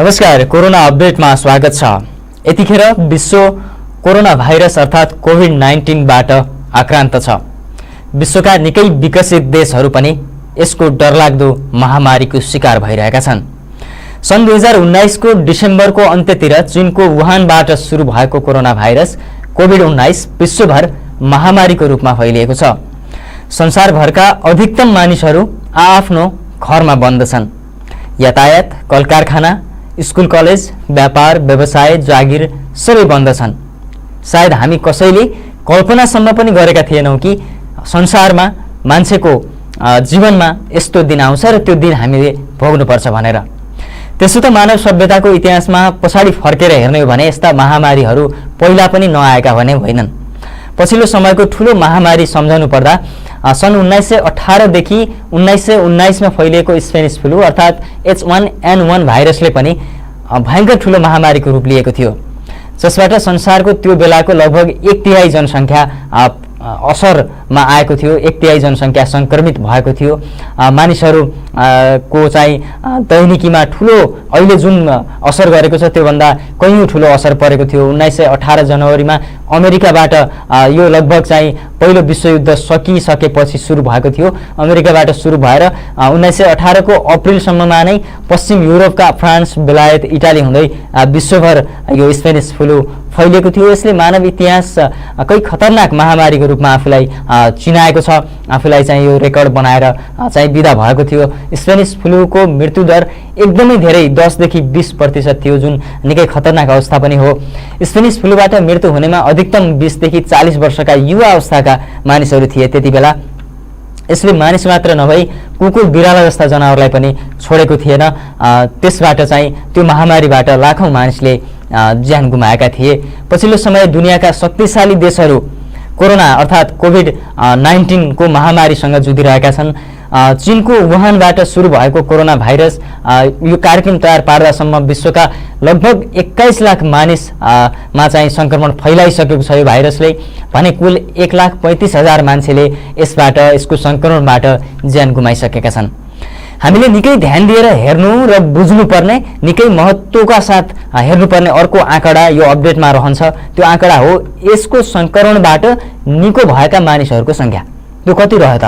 नमस्कार, कोरोना अपडेटमा स्वागत छ। यतिखेर विश्व कोरोना भाइरस अर्थात् कोभिड-19 बाट आक्रान्त छ। विश्वका निकै विकसित देशहरू पनि यसको डरलाग्दो महामारीको शिकार भइरहेका छन्। सन् 2019 को डिसेम्बरको अन्त्यतिर चीनको वुहानबाट सुरु भएको कोरोना भाइरस कोभिड-19 विश्वभर महामारीको रूपमा फैलिएको छ। संसारभरका अधिकतम मानिसहरू आआफ्नो घरमा बन्द छन्। यातायात, कलकारखाना, स्कुल कलेज, व्यापार, व्यवसाय, जागिर सबै बन्द छन्। सायद हामी कसैले कल्पनासम्म पनि गरेका थिएनौँ कि संसारमा मान्छेको जीवनमा यस्तो दिन आउँछ र त्यो दिन हामीले भोग्नुपर्छ भनेर। त्यसो त मानव सभ्यताको इतिहासमा पछाडि फर्केर हेर्ने हो भने यस्ता महामारीहरू पहिला पनि नआएका भने होइनन्। पछिल्लो समयको ठूलो महामारी सम्झनु पर्दा सन् 1918 देखि 1919 मा फैलिएको स्पेनिस फ्लू अर्थात् H1N1 भाइरसले पनि भयंकर ठूलो महामारीको रूप लिएको थियो, जसबाट संसारको त्यो बेलाको लगभग 1/3 जनसङ्ख्या असरमा आएको थियो। 1/3 जनसङ्ख्या संक्रमित भएको थियो। मानिसहरू को चाहिँ दैनिकीमा ठूलो अहिले जुन असर गरेको छ त्योभन्दा कयौं ठूलो असर परेको थियो। 1918 जनवरीमा अमेरिकाबाट यो लगभग चाहिँ पहिलो विश्वयुद्ध सकिसकेपछि सुरु भएको थियो। अमेरिकाबाट सुरु भएर 1918 को अप्रिलसम्ममा नै पश्चिम युरोपका फ्रान्स, बेलायत, इटाली हुँदै विश्वभर यो स्पेनिस फ्लू फैलिएको थियो। यसले मानव इतिहासकै खतरनाक महामारीको रूपमा आफूलाई चिनाएको छ। आफूलाई चाहिँ यो रेकर्ड बनाएर चाहिँ बिदा भएको थियो। स्पेनिस फ्लूको मृत्युदर एकदमै धेरै 10 देखि 20% थियो, जुन निकै खतरनाक अवस्था पनि हो। स्पेनिस फ्लूबाट मृत्यु हुनेमा अधिकतम 20 देखि 40 वर्षका युवा अवस्थाका मानिसहरू थिए त्यति बेला। यसले मानिस मात्र नभई कुकुर, बिराला जस्ता जनावरलाई पनि छोडेको थिएन। त्यसबाट चाहिँ त्यो महामारीबाट लाखौं मानिसले ज्यान गुमाएका थिए। पछिल्लो समय दुनियाँका शक्तिशाली देशहरू कोरोना अर्थात् कोभिड-19 को महामारीसँग जुधिरहेका छन्। चीनको वुहानबाट सुरु भएको कोरोना भाइरस यो कार्यक्रम तयार पार्दासम्म विश्वका लगभग 21 लाख मानिसमा चाहिँ संक्रमण फैलाइसकेको छ। यो भाइरसले भने कुल 1,35,000 मान्छेले यसको संक्रमणबाट ज्यान गुमाइसकेका छन्। हामीले निकै ध्यान दिएर हेर्नु र बुझ्नुपर्ने, निकै महत्त्वका साथ हेर्नुपर्ने अर्को आँकडा यो अपडेटमा रहन्छ। त्यो आँकडा हो यसको संक्रमणबाट निको भएका मानिसहरूको संख्या। त्यो कति रह्यो त?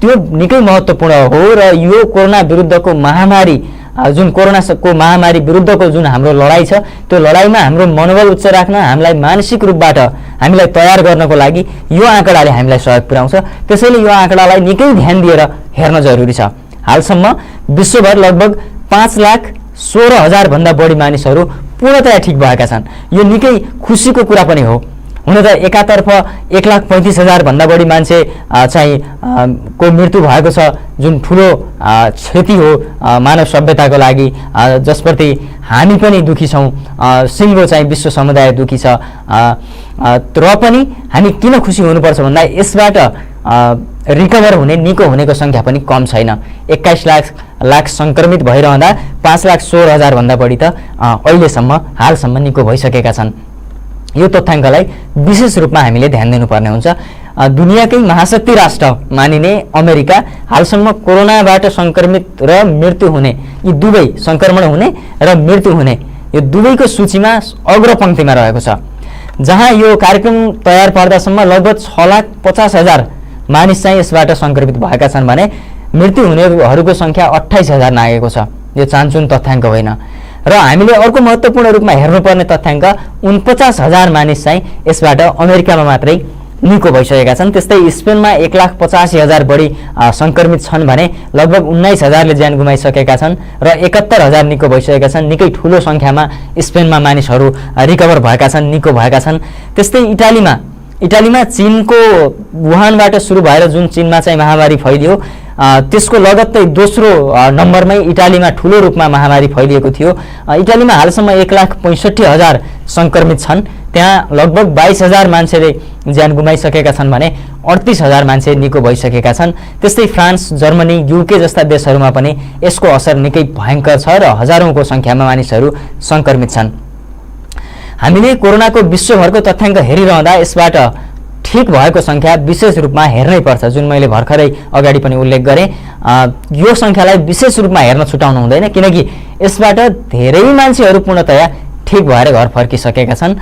त्यो निकै महत्त्वपूर्ण हो र यो कोरोना विरुद्धको महामारी जुन कोरोनाको महामारी विरुद्धको जुन हाम्रो लडाई छ त्यो लडाईमा हाम्रो मनोबल उच्च राख्न, हामीलाई मानसिक रूपबाट हामीलाई तयार गर्नको लागि यो आँकडाले हामीलाई सहयोग पुर्याउँछ। त्यसैले यो आँकडालाई निकै ध्यान दिएर हेर्न जरुरी छ। हालसम्म विश्वभर लगभग 5,16,000 भन्दा बढी मानिसहरू पूर्णतया ठिक भएका छन्। यो निकै खुसीको कुरा पनि हो। हुन त एकातर्फ 1,35,000 भन्दा बढी मान्छे चाहिँ को मृत्यु भएको छ, जुन ठूलो क्षति हो मानव सभ्यताको लागि, जसप्रति हामी पनि दुखी छौं। सिङ्गो चाहिँ विश्व समुदाय दुखी छ। र पनि हामी किन खुसी हुनुपर्छ भन्दा यसबाट रिकभर हुने, निको हुनेको संख्या पनि कम छैन। 21 लाख संक्रमित भइरहँदा 5,16,000 भन्दा बढी त अहिलेसम्म हालसम्म निको भइसकेका छन्। यो तथ्याङ्कलाई विशेष रूपमा हामीले ध्यान दिनुपर्ने हुन्छ। दुनियाँकै महाशक्ति राष्ट्र मानिने अमेरिका हालसम्म कोरोनाबाट संक्रमित र मृत्यु हुने, यी दुवै संक्रमण हुने र मृत्यु हुने यो दुवैको सूचीमा अग्रपंक्तिमा रहेको छ। जहाँ यो कार्यक्रम तयार पार्दासम्म लगभग 6,50,000 मानिस चाहिँ यसबाट संक्रमित भएका छन् भने मृत्यु हुनेहरूको संख्या 28,000 नागेको छ। यो चान्चुन तथ्याङ्क होइन। र हामीले अर्को महत्त्वपूर्ण रूपमा हेर्नुपर्ने तथ्याङ्क 49,000 मानिस चाहिँ यसबाट अमेरिकामा मात्रै निको भइसकेका छन्। त्यस्तै स्पेनमा 1,85,000 बढी संक्रमित छन् भने लगभग 19,000 ले ज्यान गुमाइसकेका छन् र 71,000 निको भइसकेका छन्। निकै ठूलो संख्यामा स्पेनमा मानिसहरू रिकभर भएका छन्, निको भएका छन्। त्यस्तै इटालीमा चीनको वुहानबाट सुरु भएर जुन चीनमा चाहिँ महामारी फैलियो त्यसको लगत्तै दोस्रो नम्बरमै इटालीमा ठूलो रूपमा महामारी फैलिएको थियो। इटालीमा हालसम्म 1,65,000 संक्रमित छन्। त्यहाँ लगभग 22,000 मान्छेले ज्यान गुमाइसकेका छन् भने 38,000 मान्छे निको भइसकेका छन्। त्यस्तै फ्रान्स, जर्मनी, युके जस्ता देशहरूमा पनि यसको असर निकै भयंकर छ र हजारौंको संख्यामा मानिसहरू संक्रमित छन्। हामीले कोरोनाको विश्वभरको तथ्याङ्क हेरिरहँदा यसबाट ठिक भएको संख्या विशेष रूपमा हेर्नै पर्छ। जुन मैले भर्खरै अगाडि पनि उल्लेख गरे यो सङ्ख्यालाई विशेष रूपमा हेर्न छुटाउनु हुँदैन, किनकि यसबाट धेरै मान्छेहरू पूर्णतया ठिक भएर घर फर्किसकेका छन्।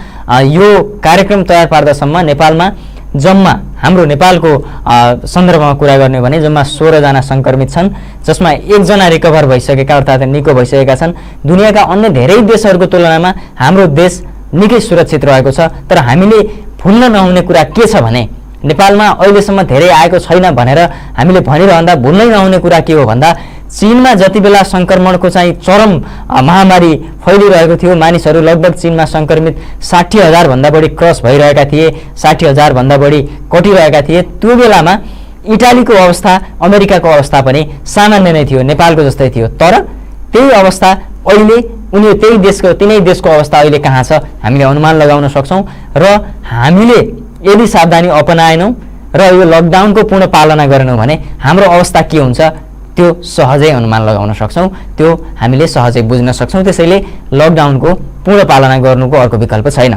यो कार्यक्रम तयार पार्दासम्म नेपालमा जम्मा हाम्रो नेपालको सन्दर्भमा कुरा गर्ने भने जम्मा 16 जना सङ्क्रमित छन्, जसमा 1 जना रिकभर भइसकेका अर्थात् निको भइसकेका छन्। दुनियाँका अन्य धेरै देशहरूको तुलनामा हाम्रो देश निकै सुरक्षित रहेको छ। तर हामीले भुल्न नहुने कुरा के छ भने नेपालमा अहिलेसम्म धेरै आएको छैन भनेर हामीले भनिरहँदा भुल्नै नहुने कुरा के हो भन्दा चीनमा जति बेला सङ्क्रमणको चाहिँ चरम महामारी फैलिरहेको थियो, मानिसहरू लगभग चीनमा सङ्क्रमित 60,000 भन्दा बढी क्रस भइरहेका थिए, 60,000 भन्दा बढी कटिरहेका थिए, त्यो बेलामा इटालीको अवस्था अमेरिकाको अवस्था पनि सामान्य नै थियो, नेपालको जस्तै थियो। तर त्यही अवस्था अहिले तिनै देशको अवस्था अहिले कहाँ छ हामीले अनुमान लगाउन सक्छौँ। र हामीले यदि सावधानी अपनाएनौँ र यो लकडाउनको पूर्ण पालना गरेनौँ भने हाम्रो अवस्था के हुन्छ त्यो सहजै अनुमान लगाउन सक्छौँ, त्यो हामीले सहजै बुझ्न सक्छौँ। त्यसैले लकडाउनको पूर्ण पालना गर्नुको अर्को विकल्प छैन।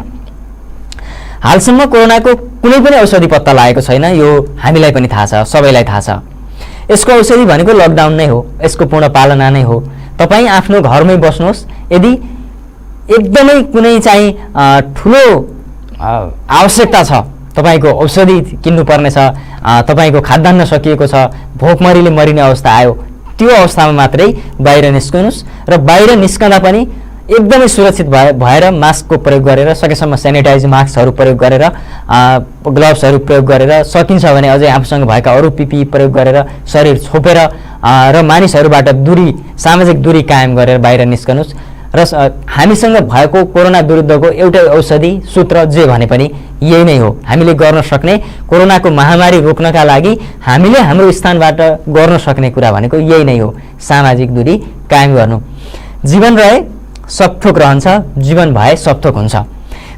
हालसम्म कोरोनाको कुनै पनि औषधि पत्ता लागेको छैन, यो हामीलाई पनि थाहा छ, सबैलाई थाहा छ। यसको औषधि भनेको लकडाउन नै हो, यसको पूर्ण पालना नै हो। तपाईँ आफ्नो घरमै बस्नुहोस्, यदि एकदमै कुनै चाहिँ ठुलो आवश्यकता छ, तपाईको औषधि किन्नुपर्ने छ, तपाईको खाद्यान्न सकिएको छ, भोकमरीले मरिने अवस्था आयो, त्यो अवस्थामा मात्रै बाहिर निस्कनुहोस् र बाहिर निस्कँदा पनि एकदमै सुरक्षित भएर मास्कको प्रयोग गरेर, सकेसम्म सेनिटाइज मास्कहरू प्रयोग गरेर, ग्लोभ्सहरू प्रयोग गरेर, सकिन्छ भने अझै आफूसँग भएका अरू पिपी प्रयोग गरेर शरीर छोपेर र मानिसहरूबाट सामाजिक दूरी कायम गरेर बाहिर निस्कनुहोस्। र हामीसँग भएको कोरोना विरुद्धको एउटै औषधि सूत्र जे भने पनि यही नै हो। हामीले गर्न सक्ने कोरोनाको महामारी रोक्नका लागि हामीले हाम्रो स्थानबाट गर्न सक्ने कुरा भनेको यही नै हो, सामाजिक दूरी कायम गर्नु। जीवन रहे सबथोक रहन्छ, जीवन भए सबथोक हुन्छ।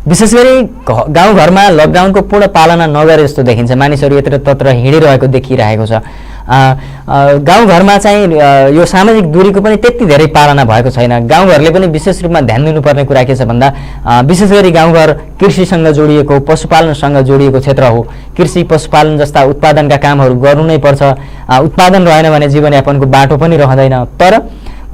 विशेष गरी गाउँघरमा लकडाउनको पूर्ण पालना नगरे जस्तो देखिन्छ, मानिसहरू यत्रतत्र हिँडिरहेको देखिरहेको छ। गाउँघरमा चाहिँ यो सामाजिक दूरीको पनि त्यति धेरै पालना भएको छैन। गाउँघरले पनि विशेष रूपमा ध्यान दिनुपर्ने कुरा के छ भन्दा विशेष गरी गाउँघर कृषिसँग जोडिएको, पशुपालनसँग जोडिएको क्षेत्र हो। कृषि पशुपालन जस्ता उत्पादनका कामहरू गर्नु नै पर्छ। उत्पादन रहेन भने जीवनयापनको बाटो पनि रहँदैन। तर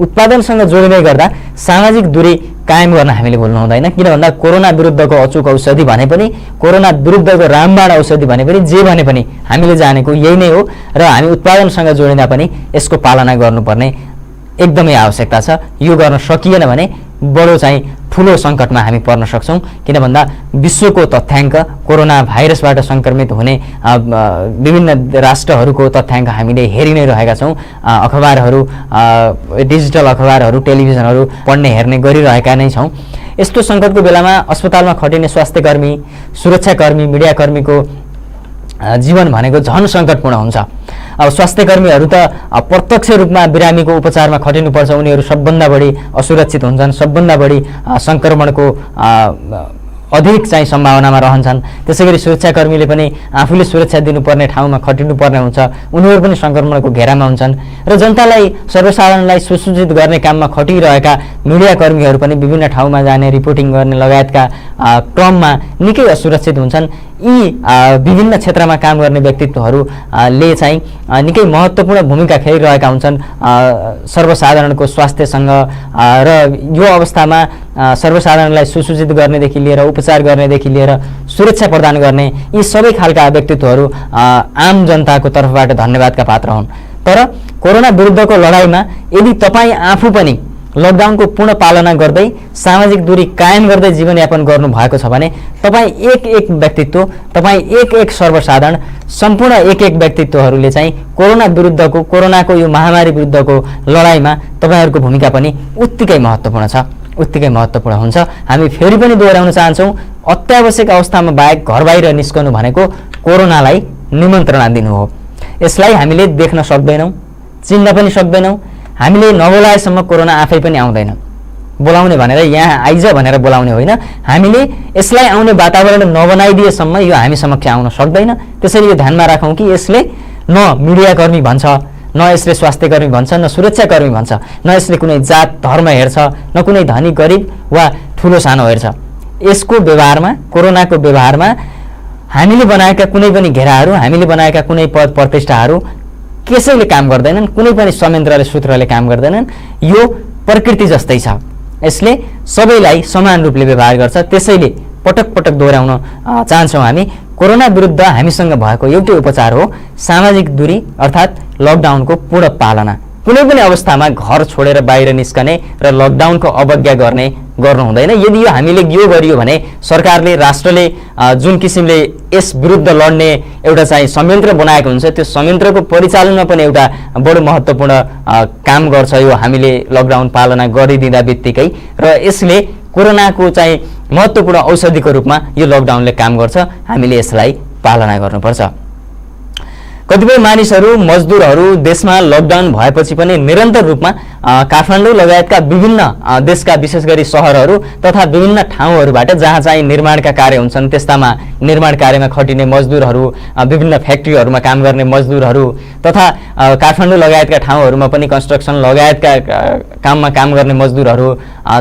उत्पादनसँग जोडिँदै गर्दा सामाजिक दूरी कायम गर्न हामीले भुल्नु हुँदैन, किन भन्दा कोरोना विरुद्धको अचुक औषधि भने पनि, कोरोना विरुद्धको रामबाण औषधि भने पनि, जे भने पनि हामीले जानेको यही नै हो र हामी उत्पादनसँग जोडिँदा पनि यसको पालना गर्नुपर्ने एकदमै आवश्यकता छ। यो गर्न सकिएन भने बडो चाहिँ ठुलो सङ्कटमा हामी पर्न सक्छौँ, किन भन्दा विश्वको तथ्याङ्क, कोरोना भाइरसबाट सङ्क्रमित हुने विभिन्न राष्ट्रहरूको तथ्याङ्क हामीले हेरि नै रहेका छौँ। अखबारहरू, डिजिटल अखबारहरू, टेलिभिजनहरू पढ्ने हेर्ने गरिरहेका नै छौँ। यस्तो सङ्कटको बेलामा अस्पतालमा खटिने स्वास्थ्यकर्मी, सुरक्षाकर्मी, मिडियाकर्मीको जीवन भनेको झन सङ्कटपूर्ण हुन्छ। अब स्वास्थ्यकर्मीहरू त प्रत्यक्ष रूपमा बिरामीको उपचारमा खटिनुपर्छ, उनीहरू सबभन्दा बढी असुरक्षित हुन्छन्, सबभन्दा बढी सङ्क्रमणको अधिक चाहिँ सम्भावनामा रहन्छन्। त्यसैगरी सुरक्षाकर्मीले पनि आफूले सुरक्षा दिनुपर्ने ठाउँमा खटिनुपर्ने हुन्छ, उनीहरू पनि सङ्क्रमणको घेरामा हुन्छन्। र जनतालाई, सर्वसाधारणलाई सुसूचित गर्ने काममा खटिरहेका मिडियाकर्मीहरू पनि विभिन्न ठाउँमा जाने, रिपोर्टिङ गर्ने लगायतका क्रममा निकै असुरक्षित हुन्छन्। यी विभिन्न क्षेत्रमा काम गर्ने व्यक्तित्वहरूले चाहिँ निकै महत्त्वपूर्ण भूमिका खेलिरहेका हुन्छन् सर्वसाधारणको स्वास्थ्यसँग। र यो अवस्थामा सर्वसाधारणलाई सुसूचित गर्नेदेखि लिएर, उपचार गर्नेदेखि लिएर, सुरक्षा प्रदान गर्ने यी सबै खालका व्यक्तित्वहरू आम जनताको तर्फबाट धन्यवादका पात्र हुन्। तर कोरोना विरुद्धको लडाइँमा यदि तपाईँ आफू पनि लकडाउनको पूर्ण पालना गर्दै सामाजिक दूरी कायम गर्दै जीवनयापन गर्नुभएको छ भने तपाईँ एक व्यक्तित्व, तपाईँ एक सर्वसाधारण, सम्पूर्ण एक व्यक्तित्वहरूले चाहिँ कोरोना विरुद्धको, कोरोनाको यो महामारी विरुद्धको लडाइँमा तपाईँहरूको भूमिका पनि उत्तिकै महत्त्वपूर्ण छ, उत्तिकै महत्त्वपूर्ण हुन्छ। हामी फेरि पनि दोहोऱ्याउन चाहन्छौँ, अत्यावश्यक अवस्थामा बाहेक घर बाहिर निस्कनु भनेको कोरोनालाई निमन्त्रणा दिनु हो। यसलाई हामीले देख्न सक्दैनौँ, चिन्न पनि सक्दैनौँ। हामीले नबोलाएसम्म कोरोना आफै पनि आउँदैन। बोलाउने भनेर यहाँ आइज भनेर बोलाउने होइन, हामीले यसलाई आउने वातावरण नबनाइदिएसम्म यो हामी समक्ष आउन सक्दैन। त्यसैले यो ध्यानमा राखौँ कि यसले न मिडियाकर्मी भन्छ, न यसले स्वास्थ्यकर्मी भन्छ, न सुरक्षाकर्मी भन्छ, न यसले कुनै जात धर्म हेर्छ, न कुनै धनी गरिब वा ठुलो सानो हेर्छ। यसको व्यवहारमा, कोरोनाको व्यवहारमा हामीले बनाएका कुनै पनि घेराहरू, हामीले बनाएका कुनै पद प्रतिष्ठाहरू कसैले काम गर्दैनन्, कुनै पनि संयन्त्रले सूत्रले काम गर्दैनन्। यो प्रकृति जस्तै छ, यसले सबैलाई समान रूपले व्यवहार गर्छ। त्यसैले पटक पटक दोहोऱ्याउन चाहन्छौँ हामी, कोरोना विरुद्ध हामीसँग भएको एउटै उपचार हो सामाजिक दूरी अर्थात् लकडाउनको पूर्ण पालना। कुनै पनि अवस्थामा घर छोडेर बाहिर निस्कने र लकडाउनको अवज्ञा गर्नु हुँदैन। यदि यो हामीले यो गरियो भने सरकारले, राष्ट्रले जुन किसिमले यस विरुद्ध लड्ने एउटा चाहिँ संयन्त्र बनाएको हुन्छ, त्यो संयन्त्रको परिचालनमा पनि एउटा बडो महत्त्वपूर्ण काम गर्छ यो हामीले लकडाउन पालना गरिदिँदा बित्तिकै। र यसले कोरोनाको चाहिँ महत्त्वपूर्ण औषधिको रूपमा यो लकडाउनले काम गर्छ। हामीले यसलाई पालना गर्नुपर्छ। कतिपय मानिसहरू, मजदुरहरू देशमा लकडाउन भएपछि पनि निरन्तर रूपमा काठमाडौँ लगायतका विभिन्न देशका विशेष गरी सहरहरू तथा विभिन्न ठाउँहरूबाट जहाँ चाहिँ निर्माणका कार्य हुन्छन् त्यस्तामा निर्माण कार्यमा खटिने मजदुरहरू, विभिन्न फ्याक्ट्रीहरूमा काम गर्ने मजदुरहरू तथा काठमाडौँ लगायतका ठाउँहरूमा पनि कन्स्ट्रक्सन लगायतका काममा काम गर्ने मजदुरहरू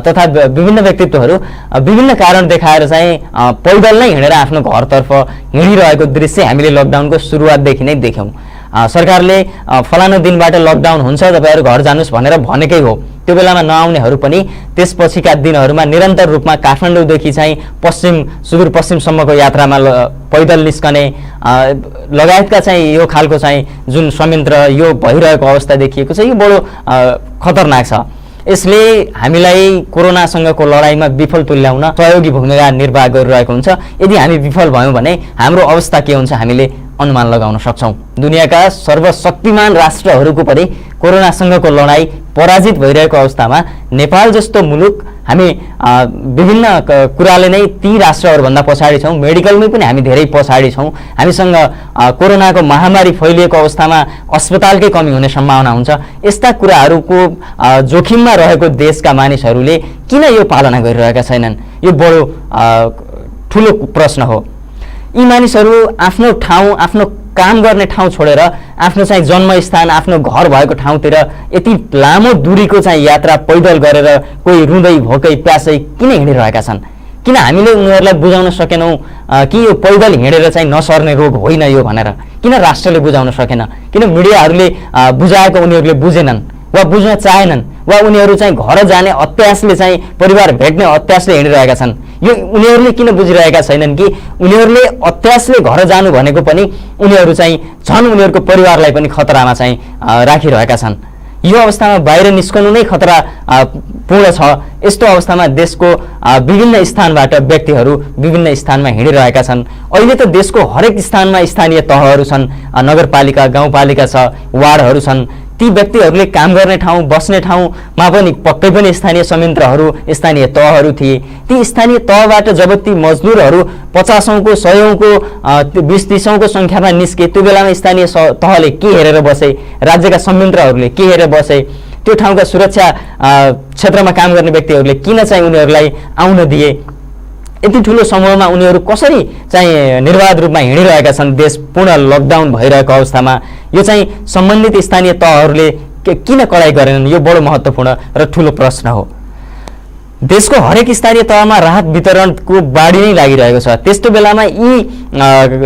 तथा विभिन्न व्यक्तित्वहरू विभिन्न कारण देखाएर चाहिँ पैदल नै हिँडेर आफ्नो घरतर्फ हिँडिरहेको दृश्य हामीले लकडाउनको सुरुवातदेखि नै देख्यौँ। सरकारले फलाना दिनबाट लकडाउन हुन्छ, तपाईहरु घर जानुस् भनेर भनेकै हो। त्यो बेलामा नआउनेहरू पनि त्यसपछिका दिनहरूमा निरन्तर रूपमा काठमाडौँदेखि चाहिँ सुदूरपश्चिमसम्मको यात्रामा पैदल निस्कने लगायतका चाहिँ यो खालको चाहिँ जुन संयन्त्र यो भइरहेको अवस्था देखिएको छ, यो बडो खतरनाक छ। यसले हामीलाई कोरोनासँगको लडाईँमा विफल तुल्याउन सहयोगी भूमिका निर्वाह गरिरहेको हुन्छ। यदि हामी विफल भयौँ भने हाम्रो अवस्था के हुन्छ हामीले अनुमान लगाउन सक्छौँ। दुनियाँका सर्वशक्तिमान राष्ट्रहरूको पनि कोरोनासँगको लडाईँ पराजित भइरहेको अवस्थामा नेपाल जस्तो मुलुक हामी विभिन्न कुराले नै ती राष्ट्रहरूभन्दा पछाडि छौँ। मेडिकलमै पनि हामी धेरै पछाडि छौँ। हामीसँग कोरोनाको महामारी फैलिएको अवस्थामा अस्पतालकै कमी हुने सम्भावना हुन्छ। यस्ता कुराहरूको जोखिममा रहेको देशका मानिसहरूले किन यो पालना गरिरहेका छैनन्? यो बडो ठुलो प्रश्न हो। यी मानिसहरू आफ्नो ठाउँ, आफ्नो काम गर्ने ठाउँ छोडेर आफ्नो चाहिँ जन्मस्थान, आफ्नो घर भएको ठाउँतिर यति लामो दूरीको चाहिँ यात्रा पैदल गरेर कोही रुँदै भोकै प्यासै किन हिँडिरहेका छन्? किन हामीले उनीहरूलाई बुझाउन सकेनौँ कि यो पैदल हिँडेर चाहिँ नसर्ने रोग होइन यो भनेर? किन राष्ट्रले बुझाउन सकेन? किन मिडियाहरूले बुझाएको उनीहरूले बुझेनन् वा बुझ्न चाहेनन् वा उनीहरू चाहिँ घर जाने अत्यासले चाहिँ परिवार भेट्ने अत्यासले हिँडिरहेका छन्? यो उनीहरूले किन बुझिरहेका छैनन् कि उनीहरूले अत्यासले घर जानु भनेको पनि उनीहरू चाहिँ झन् उनीहरूको परिवारलाई पनि खतरामा चाहिँ राखिरहेका छन्। यो अवस्थामा बाहिर निस्कनु नै खतरा पूर्ण छ। यस्तो अवस्थामा देशको विभिन्न स्थानबाट व्यक्तिहरू विभिन्न स्थानमा हिँडिरहेका छन्। अहिले त देशको हरेक स्थानमा स्थानीय तहहरू छन्, नगरपालिका, गाउँपालिका छ, वार्डहरू छन्। ती व्यक्तिहरूले काम गर्ने ठाउँ, बस्ने ठाउँमा पनि पक्कै पनि स्थानीय संयन्त्रहरू, स्थानीय तहहरू थिए। ती स्थानीय तहबाट जब ती मजदुरहरू 50औंको 100औंको 20-30औंको सङ्ख्यामा निस्के, त्यो बेलामा स्थानीय तहले के हेरेर बसे? राज्यका संयन्त्रहरूले के हेरेर बसे? त्यो ठाउँका सुरक्षा क्षेत्रमा काम गर्ने व्यक्तिहरूले किन चाहिँ उनीहरूलाई आउन दिए? यति ठुलो समूहमा उनीहरू कसरी चाहिँ निर्वाध रूपमा हिँडिरहेका छन् देश पूर्ण लकडाउन भइरहेको अवस्थामा? यो चाहिँ सम्बन्धित स्थानीय तहहरूले किन कडाई गरेनन्? यो बडो महत्त्वपूर्ण र ठुलो प्रश्न हो। देशको हरेक स्थानीय तहमा राहत वितरणको बाढी नै लागिरहेको छ। त्यस्तो बेलामा यी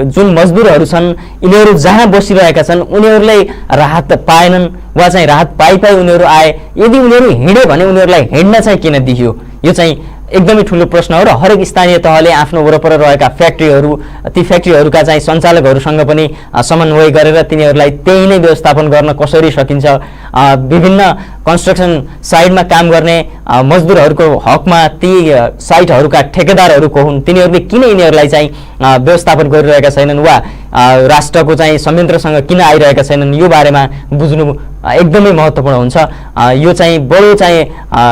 जुन मजदुरहरू छन् यिनीहरू जहाँ बसिरहेका छन् उनीहरूलाई राहत पाएनन् वा चाहिँ राहत पाइ उनीहरू आए। यदि उनीहरू हिँड्यो भने उनीहरूलाई हिँड्न चाहिँ किन दिइयो? यो चाहिँ एकदमै ठुलो प्रश्न हो। र हरेक स्थानीय तहले आफ्नो वरपर रहेका फ्याक्ट्रीहरू, ती फ्याक्ट्रीहरूका चाहिँ सञ्चालकहरूसँग पनि समन्वय गरेर तिनीहरूलाई त्यही नै व्यवस्थापन गर्न कसरी सकिन्छ? विभिन्न कन्स्ट्रक्सन साइटमा काम गर्ने मजदुरहरूको हकमा ती साइटहरूका ठेकेदारहरू को हुन्, तिनीहरूले किन यिनीहरूलाई चाहिँ व्यवस्थापन गरिरहेका छैनन् वा राष्ट्रको चाहिँ संयन्त्रसँग किन आइरहेका छैनन्? यो बारेमा बुझ्नु एकदमै महत्त्वपूर्ण हुन्छ। यो चाहिँ बडो चाहिँ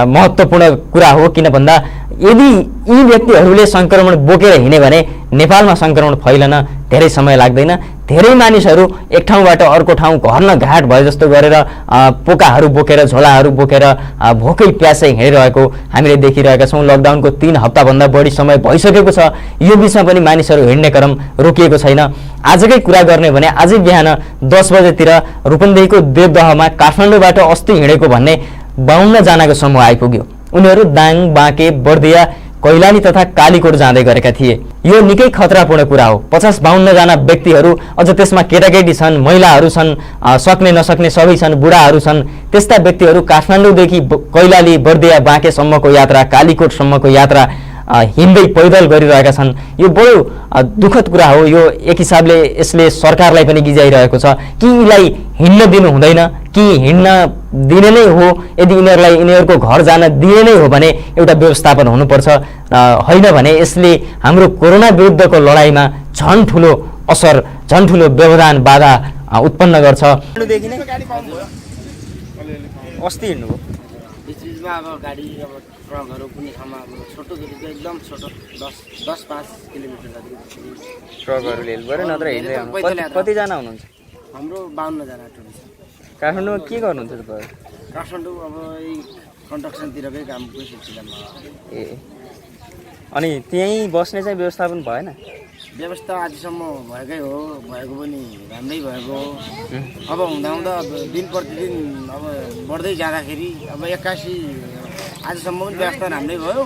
महत्त्वपूर्ण कुरा हो। किन भन्दा यदि यी व्यक्तिहरूले सङ्क्रमण बोकेर हिँडे भने नेपालमा सङ्क्रमण फैलन धेरै समय लाग्दैन। धेरै मानिसहरू एक ठाउँबाट अर्को ठाउँ घर न घाट भए जस्तो गरेर पोकाहरू बोकेर, झोलाहरू बोकेर भोकै प्यासै हिँडिरहेको हामीले देखिरहेका छौँ। लकडाउनको 3 हप्ताभन्दा बढी समय भइसकेको छ। यो बिचमा पनि मानिसहरू हिँड्ने क्रम रोकिएको छैन। आजकै कुरा गर्ने भने आजै बिहान 10 बजेतिर रूपन्देहीको देवदहमा काठमाडौँबाट अस्ति हिँडेको भन्ने 52 जनाको समूह आइपुग्यो। उनीहरू दाङ, बाँके, बर्दिया कैलाली तथा कालीकोट जाँदै गरेका थिए। यो निकै खतरापूर्ण कुरा हो। 50-52 जना व्यक्तिहरू, अझ त्यसमा केटाकेटी छन्, महिलाहरू छन्, सक्ने नसक्ने सबै छन्, बुढाहरू छन्। त्यस्ता व्यक्तिहरू काठमाडौँदेखि कैलाली, बर्दिया, बाँकेसम्मको यात्रा, कालीकोटसम्मको यात्रा हिँड्दै पैदल गरिरहेका छन्। यो बडो दुःखद कुरा हो। यो एक हिसाबले यसले सरकारलाई पनि गिजाइरहेको छ कि यिनलाई हिँड्न दिनु हुँदैन, कि हिँड्न दिने नै हो, यदि यिनीहरूलाई यिनीहरूको घर जान दिने नै हो भने एउटा व्यवस्थापन हुनुपर्छ, होइन भने यसले हाम्रो कोरोना विरुद्धको लडाइँमा झन् ठुलो असर, झन् ठुलो व्यवधान, बाधा उत्पन्न गर्छ। अस्ति हिँड्नुभयो बिचमा अब गाडी अब ट्रकहरू कुनै ठाउँमा अब छोटो दूरी एकदम छोटो 10-5 किलोमिटर जति ट्रकहरूले हेल्प गरे, नत्र हिँड्दै आउनु। कतिजना हुनुहुन्छ? हाम्रो 52 जना टुरिस्ट। काठमाडौँमा के गर्नुहुन्छ तपाईँ? काठमाडौँ अब यही कन्स्ट्रक्सनतिरकै कामको सिलसिलामा। ए, अनि त्यहीँ बस्ने चाहिँ व्यवस्थापन भएन? व्यवस्था आजसम्म भएकै हो, भएको पनि राम्रै भएको हो। अब हुँदा अब दिन प्रतिदिन अब बढ्दै जाँदाखेरि अब 81 आजसम्म पनि व्यवस्था राम्रै भयो।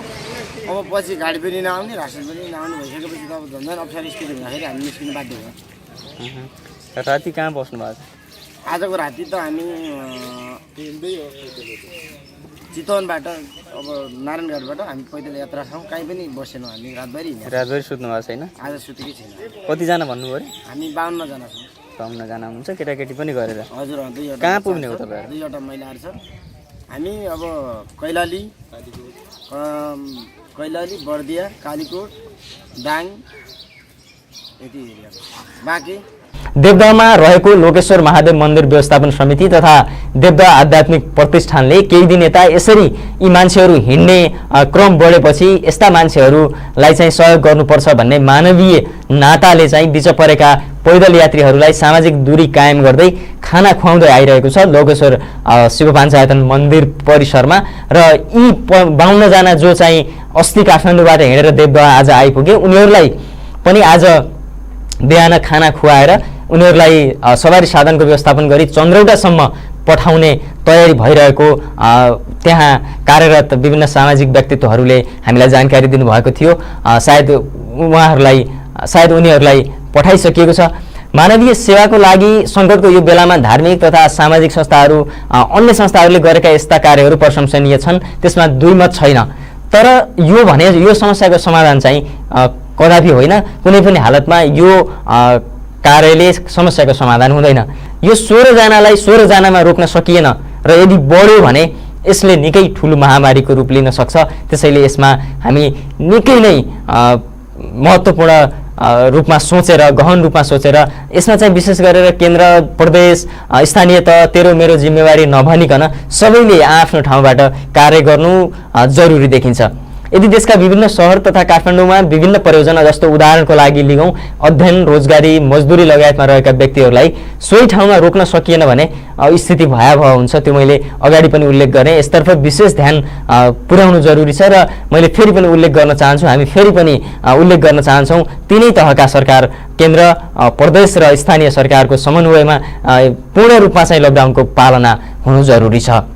अब पछि गाडी पनि नआउने, रासन पनि नआउने भइसकेपछि त अब झन् अप्ठ्यारो स्थिति हुँदाखेरि हामी निस्किनु बाध्य भयो। राति कहाँ बस्नु भएको छ? आजको राति त हामी चितवनबाट अब नारायणगढबाट हामी पैदल यात्रा छौँ। कहीँ पनि बसेनौँ, हामी रातभरि सुत्नु भएको छैन? आज सुतेकै छैन। कतिजना भन्नुभयो अरे? हामी 52 जना छौँ। 52 जना हुनुहुन्छ, केटाकेटी पनि गरेर? हजुर, 2 कहाँ पुग्ने हो तपाईँहरू? 2वटा महिलाहरू छ। हामी अब कैलाली, बर्दिया, कालीकोट, दाङ यति एरिया बाँकी। देवदहमा रहेको लोकेश्वर महादेव मन्दिर व्यवस्थापन समिति तथा देवदह आध्यात्मिक प्रतिष्ठानले केही दिन यता यसरी यी मान्छेहरू हिँड्ने क्रम बढेपछि यस्ता मान्छेहरूलाई चाहिँ सहयोग गर्नुपर्छ भन्ने मानवीय नाताले चाहिँ बिच परेका पैदल यात्रीहरूलाई सामाजिक दूरी कायम गर्दै खाना खुवाउँदै आइरहेको छ लोकेश्वर शिव पञ्चायतन मन्दिर परिसरमा। र यी 52 जना जो चाहिँ अस्ति काठमाडौँबाट हिँडेर देवदह आज आइपुगे, उनीहरूलाई पनि आज बिहान खाना खुवाएर उनीहरूलाई सवारी साधनको व्यवस्थापन गरी चन्द्रौटासम्म पठाउने तयारी भइरहेको त्यहाँ कार्यरत विभिन्न सामाजिक व्यक्तित्वहरूले हामीलाई जानकारी दिनुभएको थियो। सायद उनीहरूलाई पठाइसकिएको छ। मानवीय सेवाको लागि सङ्कटको यो बेलामा धार्मिक तथा सामाजिक संस्थाहरू, अन्य संस्थाहरूले गरेका यस्ता कार्यहरू प्रशंसनीय छन्, त्यसमा दुई मत छैन। तर यो समस्याको समाधान चाहिँ कदापि होइन, कुनै पनि हालतमा यो कार्यले समस्याको समाधान हुँदैन। यो 16 जनालाई 16 जनामा रोक्न सकिएन र यदि बढ्यो भने यसले निकै ठुलो महामारीको रूप लिन सक्छ। त्यसैले यसमा हामी निकै नै महत्त्वपूर्ण रूपमा सोचेर, गहन रूपमा सोचेर यसमा चाहिँ विशेष गरेर केन्द्र, प्रदेश, स्थानीय त तेरो मेरो जिम्मेवारी नभनिकन सबैले आफ्नो ठाउँबाट कार्य गर्नु जरुरी देखिन्छ। यदि देशका विभिन्न शहर तथा काठमाडौँमा विभिन्न परियोजना, जस्तो उदाहरणको लागि लिगौँ अध्ययन, रोजगारी, मजदुरी लगायतमा रहेका व्यक्तिहरूलाई सोही ठाउँमा रोक्न सकिएन भने स्थिति भयावह हुन्छ। त्यो मैले अगाडि पनि उल्लेख गरेँ। यसतर्फ विशेष ध्यान पुर्याउनु जरुरी छ र मैले फेरि पनि उल्लेख गर्न चाहन्छु, हामी फेरि पनि उल्लेख गर्न चाहन्छौँ, तिनै तहका सरकार, केन्द्र, प्रदेश र स्थानीय सरकारको समन्वयमा पूर्ण रूपमा चाहिँ लकडाउनको पालना हुनु जरुरी छ।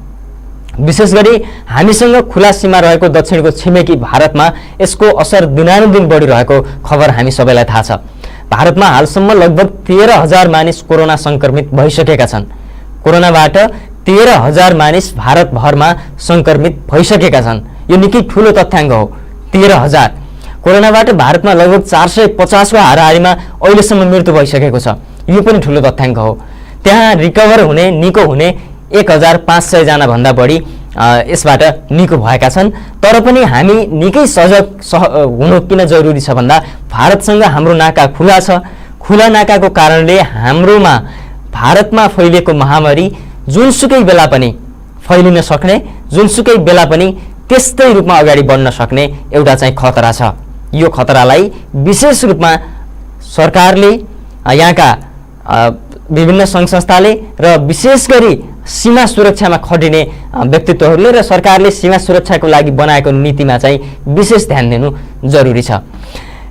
विशेष गरी हामीसँग खुला सीमा रहेको दक्षिणको छिमेकी भारतमा यसको असर दिनानुदिन बढिरहेको खबर हामी सबैलाई थाहा छ। भारतमा हालसम्म लगभग 13,000 मानिस कोरोना संक्रमित भइसकेका छन्। कोरोनाबाट 13,000 मानिस भारतभरमा संक्रमित भइसकेका छन्। यो निकै ठुलो तथ्याङ्क हो। 13,000। कोरोनाबाट भारतमा लगभग 450 को हाराहारीमा अहिलेसम्म मृत्यु भइसकेको छ। यो पनि ठुलो तथ्याङ्क हो। त्यहाँ रिकभर हुने, निको हुने 1,500 जना भन्दा बढी यसबाट निको भएका छन्। तर पनि हामी निकै सजग हुनु किन जरुरी छ भन्दा भारतसँग हाम्रो नाका खुला छ। खुला नाकाको कारणले हाम्रोमा भारतमा फैलिएको महामारी जुनसुकै बेला पनि फैलिन सक्ने, जुनसुकै बेला पनि त्यस्तै रूपमा अगाडि बढ्न सक्ने एउटा चाहिँ खतरा छ। यो खतरालाई विशेष रूपमा सरकारले, यहाँका विभिन्न सङ्घ संस्थाले र विशेष गरी सीमा सुरक्षामा खटिने व्यक्तित्वहरूले र सरकारले सीमा सुरक्षाको लागि बनाएको नीतिमा चाहिँ विशेष ध्यान दिनु जरुरी छ।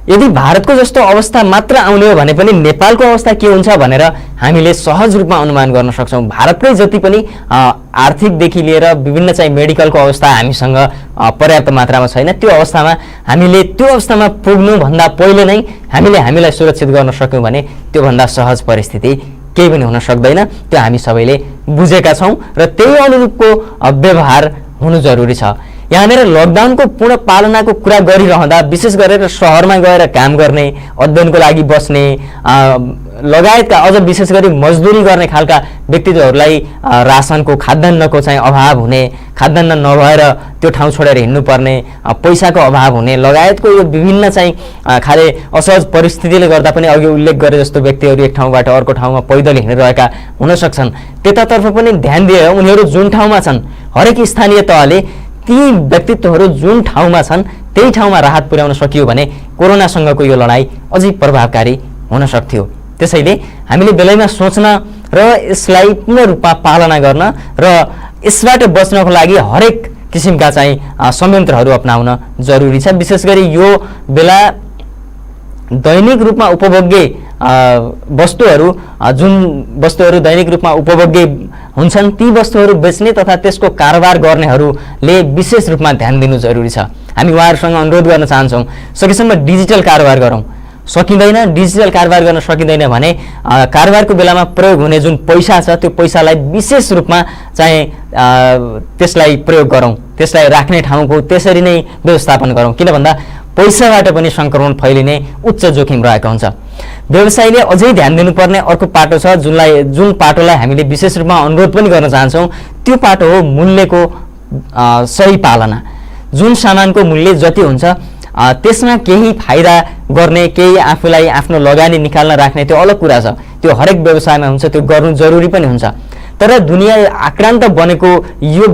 यदि भारतको जस्तो अवस्था मात्र आउने हो भने पनि नेपालको अवस्था के हुन्छ भनेर हामीले सहज रूपमा अनुमान गर्न सक्छौँ। भारतकै जति पनि आर्थिकदेखि लिएर विभिन्न चाहिँ मेडिकलको अवस्था हामीसँग पर्याप्त मात्रामा छैन। त्यो अवस्थामा पुग्नुभन्दा पहिले नै हामीलाई सुरक्षित गर्न सक्यौँ भने त्योभन्दा सहज परिस्थिति केही पनि हुन सक्दैन। त्यो हामी सबैले बुझेका छौँ र त्यही अनुरूपको व्यवहार हुनु जरुरी छ। यहाँनिर लकडाउनको पूर्ण पालनाको कुरा गरिरहँदा विशेष गरेर सहरमा गएर काम गर्ने, अध्ययनको लागि बस्ने लगायतका अझ विशेष गरी मजदुरी गर्ने खालका व्यक्तित्वहरूलाई रासनको खाद्यान्नको चाहिँ अभाव हुने, खाद्यान्न नभएर त्यो ठाउँ छोडेर हिँड्नुपर्ने, पैसाको अभाव हुने लगायतको यो विभिन्न चाहिँ खाले असहज परिस्थितिले गर्दा पनि अघि उल्लेख गरे जस्तो व्यक्तिहरू एक ठाउँबाट अर्को ठाउँमा पैदल हिँडिरहेका हुन सक्छन्। त्यतातर्फ पनि ध्यान दिएर उनीहरू जुन ठाउँमा छन् हरेक स्थानीय तहले ती व्यक्तित्वहरू जुन ठाउँमा छन् त्यही ठाउँमा राहत पुर्याउन सकियो भने कोरोनासँगको यो लडाईँ अझै प्रभावकारी हुन सक्थ्यो। त्यसैले हामीले बेलैमा सोच्न र यसलाई पूर्ण रूपमा पालना गर्न र यसबाट बच्नको लागि हरेक किसिमका चाहिँ संयन्त्रहरू अपनाउन जरुरी छ। विशेष गरी यो बेला दैनिक रूपमा उपभोग्य वस्तुहरू जुन वस्तुहरू दैनिक रूपमा उपभोग्य हुन्छन् ती वस्तुहरू बेच्ने तथा त्यसको कारोबार गर्नेहरूले विशेष रूपमा ध्यान दिनु जरुरी छ। हामी उहाँहरूसँग अनुरोध गर्न चाहन्छौँ सकेसम्म डिजिटल कारोबार गरौँ। सकिँदैन डिजिटल कारोबार गर्न सकिँदैन भने कारोबारको बेलामा प्रयोग हुने जुन पैसा छ त्यो पैसालाई विशेष रूपमा चाहिँ त्यसलाई प्रयोग गरौँ, त्यसलाई राख्ने ठाउँको त्यसरी नै व्यवस्थापन गरौँ। किन भन्दा पैसाबाट पनि सङ्क्रमण फैलिने उच्च जोखिम रहेको हुन्छ। व्यवसायीले अझै ध्यान दिनुपर्ने अर्को पाटो छ जुन पाटोलाई हामीले विशेष रूपमा अनुरोध पनि गर्न चाहन्छौँ। त्यो पाटो हो मूल्यको सही पालना। जुन सामानको मूल्य जति हुन्छ त्यसमा केही फाइदा गर्ने, केही आफूलाई आफ्नो लगानी निकाल्न राख्ने त्यो अलग कुरा छ। त्यो हरेक व्यवसायमा हुन्छ, त्यो गर्नु जरुरी पनि हुन्छ। तर दुनियाँ आक्रान्त बनेको यो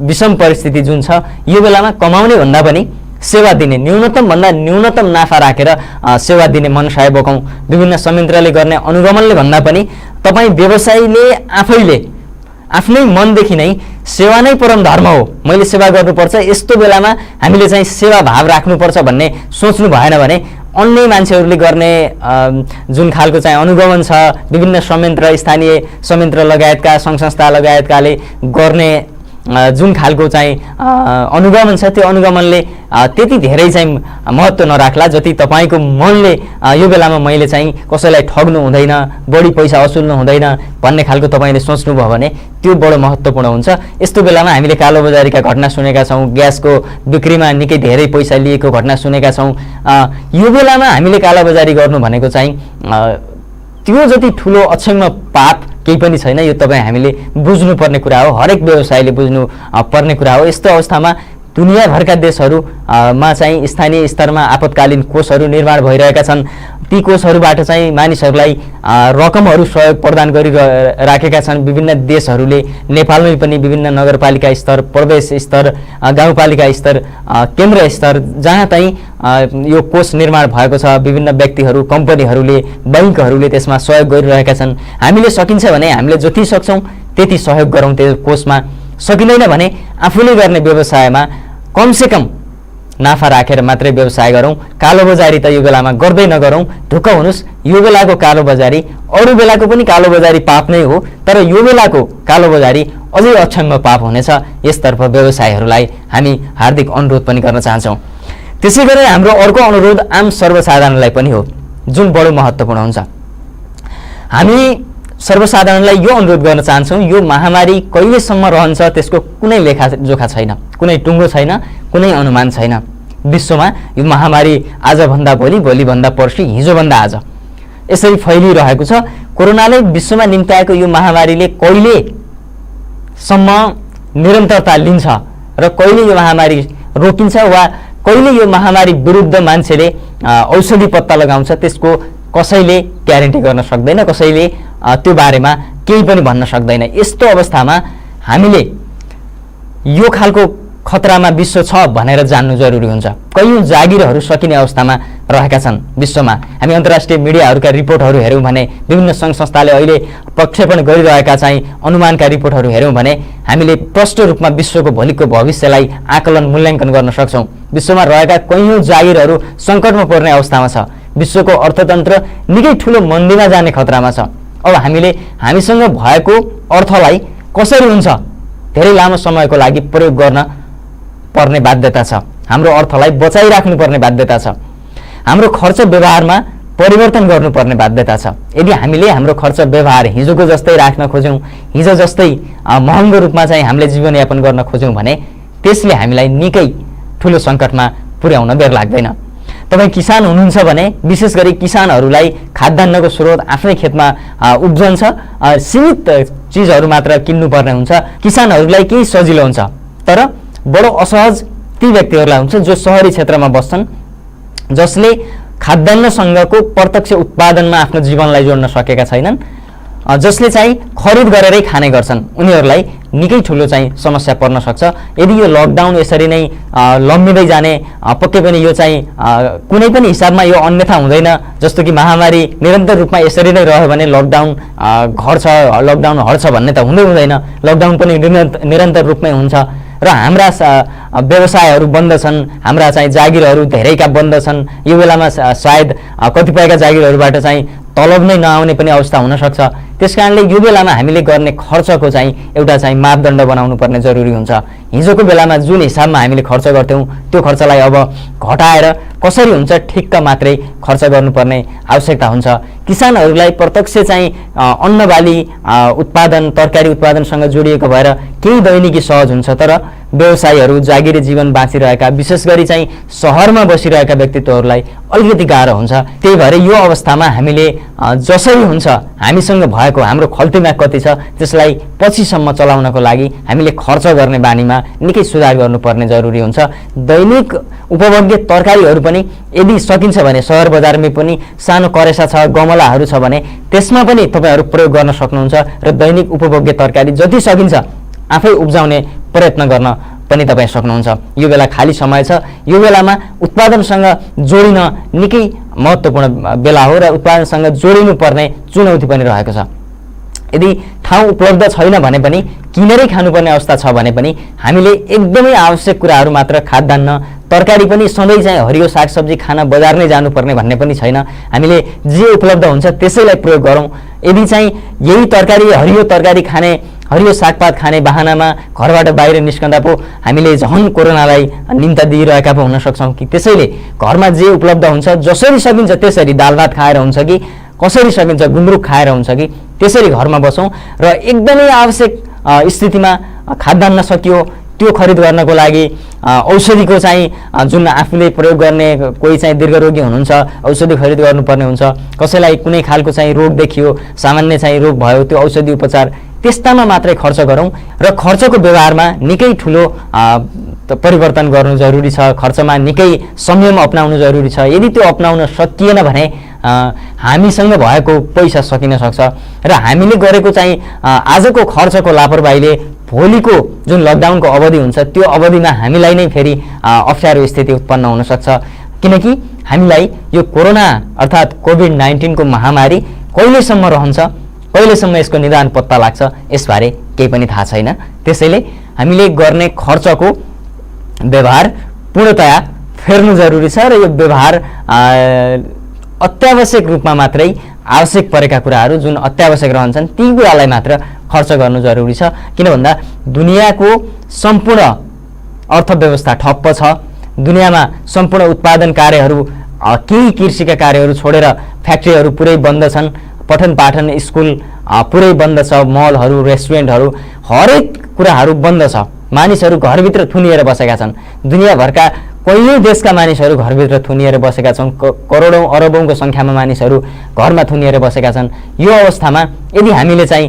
विषम परिस्थिति जुन छ यो बेलामा कमाउने भन्दा पनि सेवा दिने, न्यूनतम भन्दा न्यूनतम नाफा राखेर सेवा दिने मनसाय बोकौँ। विभिन्न संयन्त्रले गर्ने अनुगमनले भन्दा पनि तपाईँ व्यवसायीले आफैले आफ्नै मनदेखि नै सेवा नै परम धर्म हो, मैले सेवा गर्नुपर्छ, यस्तो बेलामा हामीले चाहिँ सेवा भाव राख्नुपर्छ भन्ने सोच्नु भएन भने अन्य मान्छेहरूले गर्ने जुन खालको चाहिँ अनुगमन छ विभिन्न संयन्त्र, स्थानीय संयन्त्र लगायतका सङ्घ संस्था लगायतकाले गर्ने जुन खालको चाहिँ अनुगमन छ त्यो अनुगमनले त्यति धेरै चाहिँ महत्त्व नराख्ला जति तपाईँको मनले यो बेलामा मैले चाहिँ कसैलाई ठग्नु हुँदैन, बढी पैसा असुल्नु हुँदैन भन्ने खालको तपाईँले सोच्नुभयो भने त्यो बडो महत्त्वपूर्ण हुन्छ। यस्तो बेलामा हामीले कालोबजारीका घटना सुनेका छौँ, ग्यासको बिक्रीमा निकै धेरै पैसा लिएको घटना सुनेका छौँ। यो बेलामा हामीले कालोबजारी गर्नु भनेको चाहिँ त्यो जति ठुलो अक्षम्य पाप केही पनि छैन। यो तपाईँ हामीले बुझ्नुपर्ने कुरा हो, हरेक व्यवसायीले बुझ्नु पर्ने कुरा हो। यस्तो अवस्थामा दुनियाँभरका देशहरूमा चाहिँ स्थानीय स्तरमा आपतकालीन कोषहरू निर्माण भइरहेका छन्। ती कोषहरूबाट चाहिँ मानिसहरूलाई रकमहरू सहयोग प्रदान गरिराखेका छन् विभिन्न देशहरूले। नेपालमै पनि विभिन्न नगरपालिका स्तर, प्रदेश स्तर, गाउँपालिका स्तर, केन्द्र स्तर जहाँ चाहिँ यो कोष निर्माण भएको छ विभिन्न व्यक्तिहरू, कम्पनीहरूले, बैंकहरूले त्यसमा सहयोग गरिरहेका छन्। हामीले सकिन्छ भने हामीले जति सक्छौँ त्यति सहयोग गरौँ त्यो कोषमा। सकिँदैन भने आफूले गर्ने व्यवसायमा कमसेकम नाफा राखेर मात्रै व्यवसाय गरौँ। कालोबजारी त यो बेलामा गर्दै नगरौँ। ढुक्क हुनुहोस्, यो बेलाको कालोबजारी अरू बेलाको पनि कालोबजारी पाप नै हो, तर यो बेलाको कालोबजारी अझै अक्षम्य पाप हुनेछ। यसतर्फ व्यवसायीहरूलाई हामी हार्दिक अनुरोध पनि गर्न चाहन्छौँ। त्यसै गरी हाम्रो अर्को अनुरोध आम सर्वसाधारणलाई पनि हो जुन बडो महत्त्वपूर्ण हुन्छ। हामी सर्वसाधारणलाई यो अनुरोध गर्न चाहन्छौँ, यो महामारी कहिलेसम्म रहन्छ त्यसको कुनै लेखाजोखा छैन, कुनै टुङ्गो छैन, कुनै अनुमान छैन। विश्वमा यो महामारी आजभन्दा भोलि, भोलिभन्दा पर्सि, हिजोभन्दा आज यसरी फैलिरहेको छ। कोरोनाले विश्वमा निम्त्याएको यो महामारीले कहिलेसम्म निरन्तरता लिन्छ र कहिले यो महामारी रोकिन्छ वा कहिले यो महामारी विरुद्ध मान्छेले औषधि पत्ता लगाउँछ त्यसको कसैले ग्यारेन्टी गर्न सक्दैन, कसैले त्यो बारेमा केही पनि भन्न सक्दैन। यस्तो अवस्थामा हामीले यो खालको खतरामा विश्व छ भनेर जान्नु जरुरी हुन्छ। कैयौँ जागिरहरू सकिने अवस्थामा रहेका छन् विश्वमा। हामी अन्तर्राष्ट्रिय मिडियाहरूका रिपोर्टहरू हेऱ्यौँ भने, विभिन्न सङ्घ संस्थाले अहिले प्रक्षेपण गरिरहेका चाहिँ अनुमानका रिपोर्टहरू हेऱ्यौँ भने हामीले प्रष्ट रूपमा विश्वको भोलिको भविष्यलाई आकलन मूल्याङ्कन गर्न सक्छौँ। विश्वमा रहेका कैयौँ जागिरहरू सङ्कटमा पर्ने अवस्थामा छ। विश्वको अर्थतन्त्र निकै ठुलो मन्दीमा जाने खतरामा छ। अब हामीले हामीसँग भएको अर्थलाई कसरी हुन्छ धेरै लामो समयको लागि प्रयोग गर्न पर्ने बाध्यता छ। हाम्रो अर्थलाई बचाइराख्नुपर्ने बाध्यता छ। हाम्रो खर्च व्यवहारमा परिवर्तन गर्नुपर्ने बाध्यता छ। यदि हामीले हाम्रो खर्च व्यवहार हिजोको जस्तै राख्न खोज्यौँ, हिजो जस्तै महँगो रूपमा चाहिँ हामीले जीवनयापन गर्न खोज्यौँ भने त्यसले हामीलाई निकै ठुलो सङ्कटमा पुर्याउन बेर लाग्दैन। तपाईँ किसान हुनुहुन्छ भने विशेष गरी किसानहरूलाई खाद्यान्नको स्रोत आफ्नै खेतमा उब्जन्छ, सीमित चिजहरू मात्र किन्नुपर्ने हुन्छ। किसानहरूलाई केही सजिलो हुन्छ, तर बडो असहज ती व्यक्तिहरूलाई हुन्छ जो सहरी क्षेत्रमा बस्छन्, जसले खाद्यान्नसँगको प्रत्यक्ष उत्पादनमा आफ्नो जीवनलाई जोड्न सकेका छैनन्, जसले चाहिँ खरिद गरेरै खाने गर्छन्। उनीहरूलाई निकै ठुलो चाहिँ समस्या पर्न सक्छ। यदि यो लकडाउन यसरी नै लम्बिँदै जाने, पक्कै पनि यो चाहिँ कुनै पनि हिसाबमा यो अन्यथा हुँदैन। जस्तो कि महामारी निरन्तर रूपमा यसरी नै रह्यो भने लकडाउन घट्छ, लकडाउन हट्छ भन्ने त हुँदैन। लकडाउन पनि निरन्तर रूपमै हुन्छ र हाम्रा व्यवसायहरू बन्द छन्, हाम्रा चाहिँ जागिरहरू धेरैका बन्द छन्। यो बेलामा सायद कतिपयका जागिरहरूबाट चाहिँ तलब नै नआउने पनि अवस्था हुनसक्छ। त्यस कारणले यो बेलामा हामीले गर्ने खर्चको चाहिँ एउटा चाहिँ मापदण्ड बनाउनु पर्ने जरुरी हुन्छ। हिजोको बेलामा जुन हिसाबमा हामीले खर्च गर्थ्यौँ त्यो खर्चलाई अब घटाएर कसरी हुन्छ ठिक्क मात्रै खर्च गर्नुपर्ने आवश्यकता हुन्छ। किसानहरूलाई प्रत्यक्ष चाहिँ अन्नबाली उत्पादन, तरकारी उत्पादनसँग जोडिएको भएर केही दैनिकी सहज हुन्छ, तर व्यवसायीहरू, जागिरी जीवन बाँचिरहेका, विशेष गरी चाहिँ सहरमा बसिरहेका व्यक्तित्वहरूलाई अलिकति गाह्रो हुन्छ। त्यही भएर यो अवस्थामा हामीले जसरी हुन्छ हामीसँग भएको हाम्रो खल्तीमा कति छ त्यसलाई पछिसम्म चलाउनको लागि हामीले खर्च गर्ने बानीमा निकै सुधार गर्नुपर्ने जरुरी हुन्छ। दैनिक उपभोग्य तरकारीहरू पनि यदि सकिन्छ भने सहर बजारमै पनि सानो करेसा छ, गमलाहरू छ भने त्यसमा पनि तपाईँहरू प्रयोग गर्न सक्नुहुन्छ र दैनिक उपभोग्य तरकारी जति सकिन्छ आफै उब्जाउने प्रयत्न गर्न पनि तपाईँ सक्नुहुन्छ। यो बेला खाली समय छ, यो बेलामा उत्पादनसँग जोडिन निकै महत्त्वपूर्ण बेला हो र उत्पादनसँग जोडिनुपर्ने चुनौती पनि रहेको छ। यदि ठाउँ उपलब्ध छैन भने पनि किनेरै खानुपर्ने अवस्था छ भने पनि हामीले एकदमै आवश्यक कुराहरू मात्र खाद्यान्न, तरकारी पनि सधैँ चाहिँ हरियो सागसब्जी खान बजार नै जानुपर्ने भन्ने पनि छैन। हामीले जे उपलब्ध हुन्छ त्यसैलाई प्रयोग गरौँ। यदि चाहिँ यही तरकारी, हरियो तरकारी खाने, हरियो सागपात खाने बाहनामा घरबाट बाहिर निस्कँदा पो हामीले झन् कोरोनालाई निम्ता दिइरहेका पो हुन सक्छौँ कि त्यसैले घरमा जे उपलब्ध हुन्छ जसरी सकिन्छ त्यसरी दाल भात खाएर हुन्छ कि कसरी सकिन्छ गुन्द्रुक खाएर हुन्छ कि त्यसरी घरमा बसौँ र एकदमै आवश्यक स्थितिमा खाद्यान्न सकियो त्यो खरिद गर्नको लागि औषधिको चाहिँ जुन आफूले प्रयोग गर्ने कोही चाहिँ दीर्घरोगी हुनुहुन्छ औषधि खरिद गर्नुपर्ने हुन्छ, कसैलाई कुनै खालको चाहिँ रोग देखियो, सामान्य चाहिँ रोग भयो, त्यो औषधि उपचार त्यस्तामा मात्रै खर्च गरौँ र खर्चको व्यवहारमा निकै ठुलो परिवर्तन गर्नु जरुरी छ। खर्चमा निकै संयम अपनाउनु जरुरी छ। यदि त्यो अपनाउन सकिएन भने हामीसँग भएको पैसा सकिन सक्छ र हामीले गरेको चाहिँ आजको खर्चको लापरवाहीले भोलिको जुन लकडाउनको अवधि हुन्छ त्यो अवधिमा हामीलाई नै फेरि अप्ठ्यारो स्थिति उत्पन्न हुन सक्छ। किनकि हामीलाई यो कोरोना अर्थात् कोभिड-19 को महामारी कहिलेसम्म रहन्छ, कहिलेसम्म यसको निदान पत्ता लाग्छ यसबारे केही पनि थाहा छैन। त्यसैले हामीले गर्ने खर्चको व्यवहार पूर्णतया फेर्नु जरुरी छ र यो व्यवहार अत्यावश्यक रूपमा मात्रै आवश्यक परेका कुराहरू जुन अत्यावश्यक रहन्छन् ती कुरालाई मात्र खर्च गर्नु जरुरी छ। किन भन्दा दुनियाँको सम्पूर्ण अर्थव्यवस्था ठप्प छ। दुनियाँमा सम्पूर्ण उत्पादन कार्यहरू, केही कृषिका कार्यहरू छोडेर फ्याक्ट्रीहरू पुरै बन्द छन्, पठन पाठन स्कुल पुरै बन्द छ, मलहरू, रेस्टुरेन्टहरू, हरेक कुराहरू बन्द छ। मानिसहरू घरभित्र थुनिएर बसेका छन्। दुनियाँभरका कयौँ देशका मानिसहरू घरभित्र थुनिएर बसेका छन्। करोडौँ अरबौँको सङ्ख्यामा मानिसहरू घरमा थुनिएर बसेका छन्। यो अवस्थामा यदि हामीले चाहिँ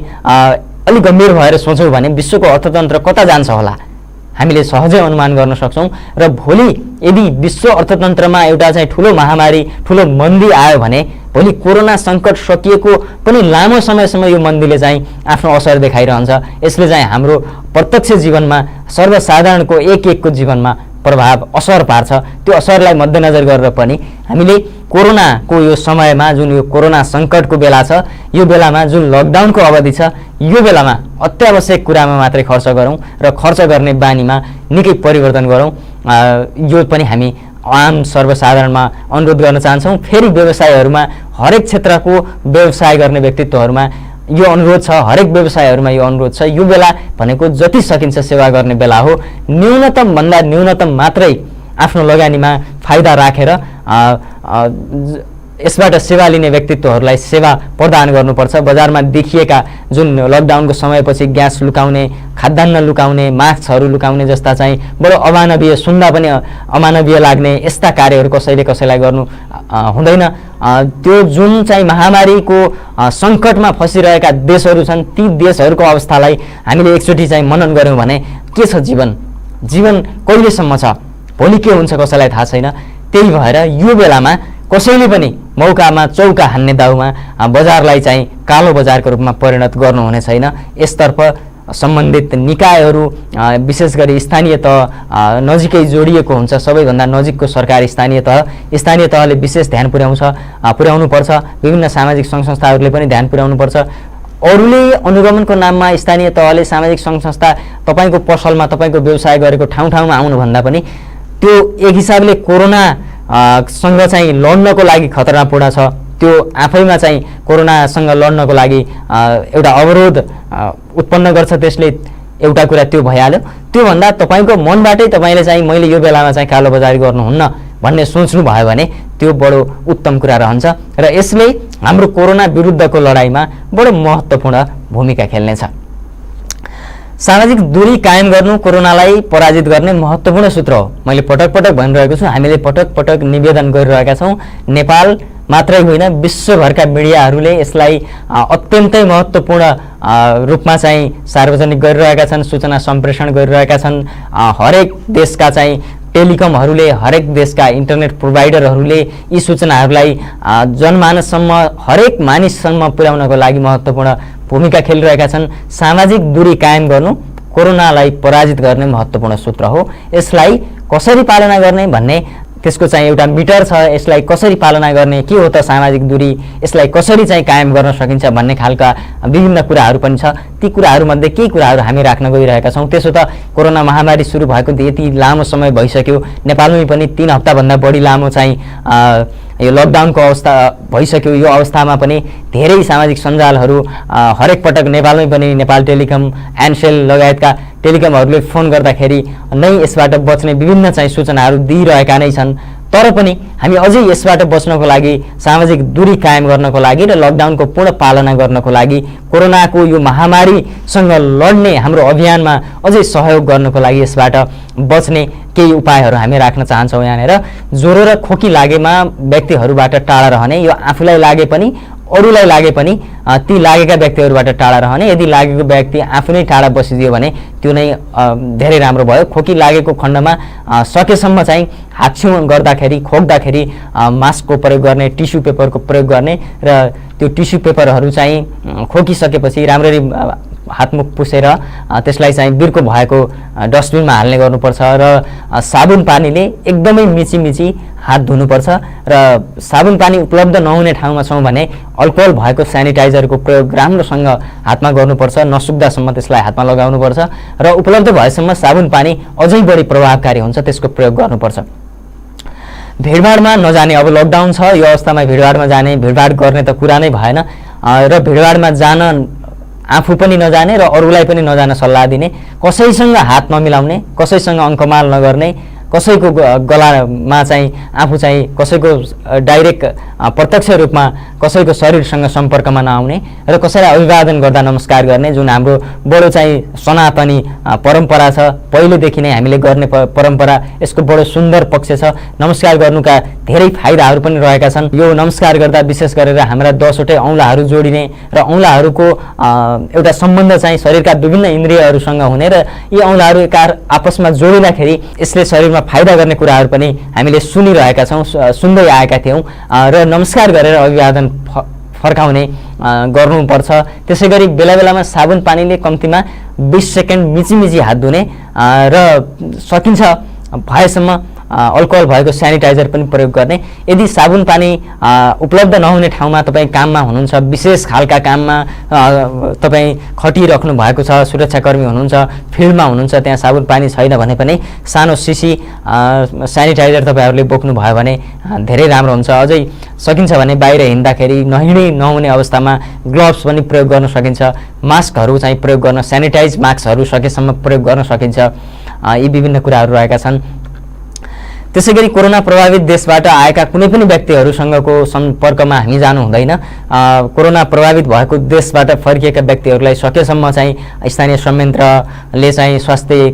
अलिक गम्भीर भएर सोचौँ भने विश्वको अर्थतन्त्र कता जान्छ होला हामीले सहजै अनुमान गर्न सक्छौँ। र भोलि यदि विश्व अर्थतन्त्रमा एउटा चाहिँ ठुलो महामारी, ठुलो मन्दी आयो भने भोलि कोरोना सङ्कट सकिएको पनि लामो समयसम्म यो मन्दीले चाहिँ आफ्नो असर देखाइरहन्छ। यसले चाहिँ हाम्रो प्रत्यक्ष जीवनमा, सर्वसाधारणको एक एकको जीवनमा प्रभाव असर पार्छ। त्यो असरलाई मध्यनजर गरेर पनि हामीले कोरोनाको यो समयमा जुन यो कोरोना सङ्कटको बेला छ, यो बेलामा जुन लकडाउनको अवधि छ, यो बेलामा अत्यावश्यक कुरामा मात्रै खर्च गरौँ र खर्च गर्ने बानीमा निकै परिवर्तन गरौँ। यो पनि हामी आम सर्वसाधारणमा अनुरोध गर्न चाहन्छौँ। फेरि व्यवसायहरूमा, हरेक क्षेत्रको व्यवसाय गर्ने व्यक्तित्वहरूमा यो अनुरोध छ, हरेक व्यवसायहरूमा यो अनुरोध छ, यो बेला भनेको जति सकिन्छ सेवा गर्ने बेला हो। न्यूनतम भन्दा न्यूनतम मात्रै आफ्नो लगानीमा फाइदा राखेर यसबाट सेवा लिने व्यक्तित्वहरूलाई सेवा प्रदान गर्नुपर्छ। बजारमा देखिएका जुन लकडाउनको समयपछि ग्यास लुकाउने, खाद्यान्न लुकाउने, मास्कहरू लुकाउने जस्ता चाहिँ बडो अमानवीय, सुन्दा पनि अमानवीय लाग्ने यस्ता कार्यहरू कसैले कसैलाई गर्नु हुँदैन। त्यो जुन चाहिँ महामारीको सङ्कटमा फसिरहेका देशहरू छन्, ती देशहरूको अवस्थालाई हामीले एकचोटि चाहिँ मनन गऱ्यौँ भने के छ जीवन कहिलेसम्म छ, भोलि के हुन्छ कसैलाई थाहा छैन। त्यही भएर यो बेलामा कसैले पनि मौकामा चौका हान्ने दाउमा बजारलाई चाहिँ कालो बजारको रूपमा परिणत गर्नुहुने छैन। यसतर्फ सम्बन्धित निकायहरू, विशेष गरी स्थानीय तह नजिकै जोडिएको हुन्छ। सबैभन्दा नजिकको सरकारी स्थानीय तहले विशेष ध्यान पुर्याउनुपर्छ। विभिन्न सामाजिक सङ्घ संस्थाहरूले पनि ध्यान पुर्याउनुपर्छ। अरूले अनुगमनको नाममा स्थानीय तहले, सामाजिक सङ्घ संस्था तपाईँको पसलमा, तपाईँको व्यवसाय गरेको ठाउँमा आउनुभन्दा पनि त्यो एक हिसाबले कोरोना सँग चाहिँ लड्नको लागि खतरापूर्ण छ। त्यो आफैमा चाहिँ कोरोनासँग लड्नको लागि एउटा अवरोध उत्पन्न गर्छ। त्यसले एउटा कुरा त्यो भइहाल्यो। त्योभन्दा तपाईँको मनबाटै तपाईँले चाहिँ मैले यो बेलामा चाहिँ कालोबजारी गर्नुहुन्न भन्ने सोच्नु भयो भने त्यो बडो उत्तम कुरा रहन्छ र यसले हाम्रो कोरोना विरुद्धको लडाइँमा बडो महत्त्वपूर्ण भूमिका खेल्नेछ। सामाजिक दूरी कायम गर्नु कोरोनालाई पराजित गर्ने महत्त्वपूर्ण सूत्र हो। मैले पटक पटक भनिरहेको छु, हामीले पटक पटक निवेदन गरिरहेका छौँ। नेपाल मात्रै होइन, विश्वभरका मिडियाहरूले यसलाई अत्यन्तै महत्त्वपूर्ण रूपमा चाहिँ सार्वजनिक गरिरहेका छन्, सूचना सम्प्रेषण गरिरहेका छन्। हरेक देशका चाहिँ टेलिकमहरूले, हरेक देशका इन्टरनेट प्रोभाइडरहरूले यी सूचनाहरूलाई जनमानससम्म, हरेक मानिससम्म पुर्याउनको लागि महत्त्वपूर्ण भूमिका खेलिरहेका छन्। सामाजिक दूरी कायम गर्नु कोरोनालाई पराजित गर्ने महत्त्वपूर्ण सूत्र हो। यसलाई कसरी पालना गर्ने भन्ने त्यसको चाहिँ एउटा मिटर छ। यसलाई कसरी पालना गर्ने, के हो त सामाजिक दूरी, यसलाई कसरी चाहिँ कायम गर्न सकिन्छ भन्ने खालका विभिन्न कुराहरू पनि छ। ती कुराहरूमध्ये केही कुराहरू हामी राख्न गइरहेका छौँ। त्यसो त कोरोना महामारी सुरु भएको यति लामो समय भइसक्यो, नेपालमै पनि 3 हप्ताभन्दा बढी लामो चाहिँ यो लकडाउनको अवस्था भइसक्यो। यो अवस्थामा पनि धेरै सामाजिक सञ्जालहरू हरेक पटक नेपालमै पनि नेपाल टेलिकम, एनसेल लगायतका टेलिकमहरूले फोन गर्दाखेरि नै यसबाट बच्ने विभिन्न चाहिँ सूचनाहरू दिइरहेका नै छन्। तर पनि हामी अझै यसबाट बच्नको लागि, सामाजिक दूरी कायम गर्नको लागि र लकडाउनको पूर्ण पालना गर्नको लागि, कोरोनाको यो महामारीसँग लड्ने हाम्रो अभियानमा अझै सहयोग गर्नको लागि यसबाट बच्ने केही उपायहरू हामी राख्न चाहन्छौँ। यहाँनिर ज्वरो र खोकी लागेमा व्यक्तिहरूबाट टाढा रहने, यो आफूलाई लागे पनि अरूलाई लागे पनि ती लागेका व्यक्तिहरूबाट टाढा रहने। यदि लागेको व्यक्ति आफू नै टाढा बसिदियो भने त्यो नै धेरै राम्रो भयो। खोकी लागेको खण्डमा सकेसम्म चाहिँ हाच्छिउँ गर्दाखेरि, खोक्दाखेरि मास्कको प्रयोग गर्ने, टिस्यु पेपरको प्रयोग गर्ने र त्यो टिस्यु पेपरहरू चाहिँ खोकिसकेपछि राम्ररी हातमुख पुसेर त्यसलाई चाहिँ बिर्को भएको डस्टबिनमा हाल्ने गर्नुपर्छ र साबुन पानीले एकदमै मिची हात धुनुपर्छ। र साबुन पानी उपलब्ध नहुने ठाउँमा छौँ भने अल्कोहल भएको सेनिटाइजरको प्रयोग राम्रोसँग हातमा गर्नुपर्छ। नसुक्दासम्म त्यसलाई हातमा लगाउनुपर्छ र उपलब्ध भएसम्म साबुन पानी अझै बढी प्रभावकारी हुन्छ, त्यसको प्रयोग गर्नुपर्छ। भिडभाडमा नजाने, अब लकडाउन छ, यो अवस्थामा भिडभाडमा जाने, भिडभाड गर्ने त कुरा नै भएन र भिडभाडमा जान आफू पनि नजाने र अरूलाई पनि नजान सल्लाह दिने, कसैसँग हात नमिलाउने, कसैसँग अङ्कमाल नगर्ने, कसैको गलामा चाहिँ आफू चाहिँ कसैको डाइरेक्ट प्रत्यक्ष रूपमा कसैको शरीरसँग सम्पर्कमा नआउने र कसैलाई अभिवादन गर्दा नमस्कार गर्ने, जुन हाम्रो बडो चाहिँ सनातनी परम्परा छ, पहिलेदेखि नै हामीले गर्ने परम्परा। यसको बडो सुन्दर पक्ष छ। नमस्कार गर्नुका धेरै फाइदाहरू पनि रहेका छन्। यो नमस्कार गर्दा विशेष गरेर हाम्रा 10वटै औँलाहरू जोडिने र औँलाहरूको एउटा सम्बन्ध चाहिँ शरीरका विभिन्न इन्द्रियहरूसँग हुने र यी औँलाहरू आपसमा जोडिँदाखेरि यसले शरीरमा फाइदा गर्ने कुराहरू पनि हामीले सुनिरहेका छौँ, सुन्दै आएका थियौँ र नमस्कार गरेर अभिवादन फर्काउने गर्नुपर्छ। त्यसै गरी बेला बेलामा साबुन पानीले कम्तीमा 20 सेकेन्ड मिची हात धुने र सकिन्छ भएसम्म अल्कोहल भएको स्यानिटाइजर पनि प्रयोग गर्ने। यदि साबुन पानी उपलब्ध नहुने ठाउँमा तपाईँ काममा हुनुहुन्छ, विशेष खालका काममा तपाईँ खटिराख्नु भएको छ, सुरक्षाकर्मी हुनुहुन्छ, फिल्डमा हुनुहुन्छ, त्यहाँ साबुन पानी छैन भने पनि सानो सिसी स्यानिटाइजर तपाईँहरूले बोक्नुभयो भने धेरै राम्रो हुन्छ। अझै सकिन्छ भने बाहिर हिँड्दाखेरि नहुने अवस्थामा ग्लोभ्स पनि प्रयोग गर्न सकिन्छ, मास्कहरू चाहिँ प्रयोग गर्न, स्यानिटाइज मास्कहरू सकेसम्म प्रयोग गर्न सकिन्छ। यी विभिन्न कुराहरू रहेका छन्। त्यसैगरी कोरोना प्रभावित देशबाट आएका कुनै पनि व्यक्तिहरूसँगको सम्पर्कमा हामी जानु हुँदैन। कोरोना प्रभावित भएको देशबाट फर्किएका व्यक्तिहरूलाई सकेसम्म चाहिँ स्थानीय संयन्त्रले चाहिँ स्वास्थ्य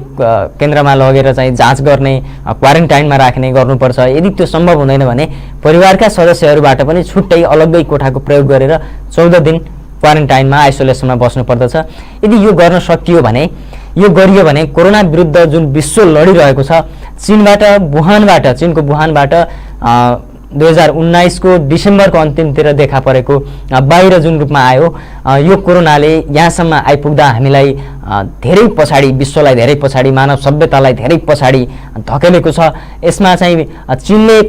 केन्द्रमा लगेर चाहिँ जाँच गर्ने, क्वारेन्टाइनमा राख्ने गर्नुपर्छ। यदि त्यो सम्भव हुँदैन भने परिवारका सदस्यहरूबाट पनि छुट्टै अलग्गै कोठाको प्रयोग गरेर 14 दिन क्वारेन्टाइनमा आइसोलेसनमा बस्नुपर्दछ। यदि यो गर्न सकियो भने, यो गरियो भने कोरोना विरुद्ध जुन विश्व लडिरहेको छ, चीनको वुहानबाट 2019 को डिसेम्बरको अन्तिमतिर देखा परेको बाहिर जुन रूपमा आयो, यो कोरोनाले यहाँसम्म आइपुग्दा हामीलाई धेरै पछाडि, विश्वलाई धेरै पछाडि, मानव सभ्यतालाई धेरै पछाडि धकेलेको छ। यसमा चाहिँ चीनले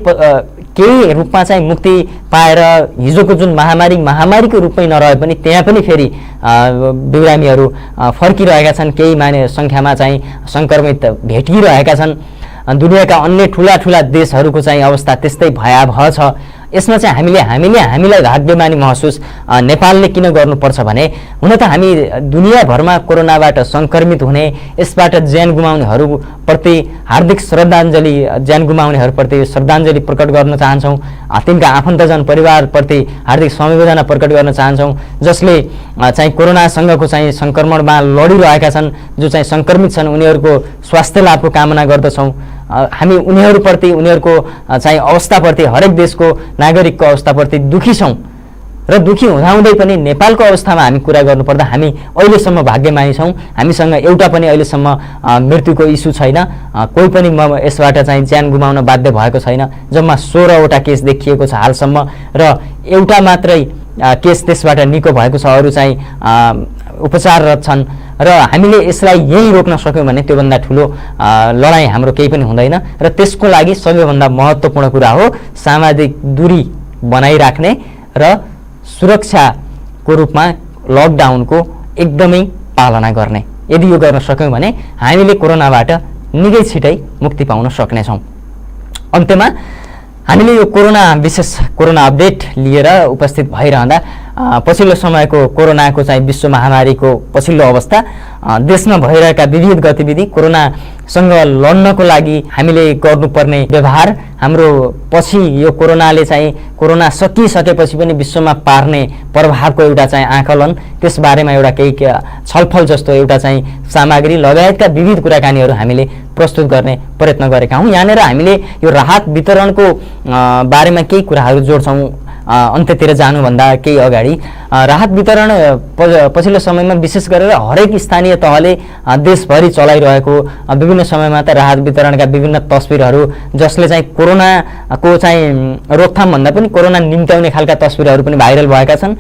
केही रूपमा चाहिँ मुक्ति पाएर हिजोको जुन महामारीको रूपमै नरहे पनि त्यहाँ पनि फेरि बिरामीहरू फर्किरहेका छन्। केही सङ्ख्यामा चाहिँ सङ्क्रमित भेटिरहेका छन्। दुनियाँका अन्य ठुला देशहरूको चाहिँ अवस्था त्यस्तै भयावह छ। यसमा चाहिँ हामीलाई भाग्यमानी महसुस नेपालले किन गर्नुपर्छ भने, हुन त हामी दुनियाँभरमा कोरोनाबाट सङ्क्रमित हुने, यसबाट ज्यान गुमाउनेहरूप्रति हार्दिक श्रद्धाञ्जली, ज्यान गुमाउनेहरूप्रति श्रद्धाञ्जली प्रकट गर्न चाहन्छौँ। तिनका आफन्तजन परिवारप्रति हार्दिक समवेदना प्रकट गर्न चाहन्छौँ, जसले चाहिँ कोरोनासँगको चाहिँ सङ्क्रमणमा लडिरहेका छन्, जो चाहिँ सङ्क्रमित छन्, उनीहरूको स्वास्थ्य लाभको कामना गर्दछौँ। हामी उनीहरूप्रति, उनीहरूको चाहिँ अवस्थाप्रति, हरेक देशको नागरिकको अवस्थाप्रति दुखी छौँ। र दुखी हुँदाहुँदै पनि नेपालको अवस्थामा हामी कुरा गर्नुपर्दा हामी अहिलेसम्म भाग्यमानी छौँ। हामीसँग एउटा पनि अहिलेसम्म मृत्युको इस्यु छैन। कोही पनि यसबाट चाहिँ ज्यान गुमाउन बाध्य भएको छैन। जम्मा 16वटा केस देखिएको छ हालसम्म र एउटा मात्रै केस त्यसबाट निको भएको छ, अरू चाहिँ उपचाररत छन्। र हामीले यसलाई यही रोक्न सक्यौँ भने त्योभन्दा ठुलो लडाइँ हाम्रो केही पनि हुँदैन। र त्यसको लागि सबैभन्दा महत्त्वपूर्ण कुरा हो सामाजिक दूरी बनाइराख्ने र सुरक्षाको रूपमा लकडाउनको एकदमै पालना गर्ने। यदि यो गर्न सक्यौँ भने हामीले कोरोनाबाट निकै छिटै मुक्ति पाउन सक्नेछौँ। अन्त्यमा हामीले यो विशेष कोरोना अपडेट लिएर उपस्थित भइरहँदा पछिल्लो समयको कोरोनाको चाहिँ विश्व महामारीको पछिल्लो अवस्था, देशमा भइरहेका विविध गतिविधि, कोरोनासँग लड्नको लागि हामीले गर्नुपर्ने व्यवहार, हाम्रो पछि यो कोरोनाले चाहिँ कोरोना सकिसकेपछि पनि विश्वमा पार्ने प्रभावको एउटा चाहिँ आकलन, त्यसबारेमा एउटा केही छलफल जस्तो एउटा चाहिँ सामग्री लगायतका विविध कुराकानीहरू हामीले प्रस्तुत गर्ने प्रयत्न गरेका हौँ। यहाँनिर हामीले यो राहत वितरणको बारेमा केही कुराहरू जोड्छौँ। अन्त्यतिर जानुभन्दा केही अगाडि राहत वितरण पछिल्लो समयमा विशेष गरेर हरेक स्थानीय तहले देशभरि चलाइरहेको विभिन्न समयमा त राहत वितरणका विभिन्न तस्बिरहरू, जसले चाहिँ कोरोनाको चाहिँ रोकथाम भन्दा पनि कोरोना निम्त्याउने खालका तस्बिरहरू पनि भाइरल भएका छन्।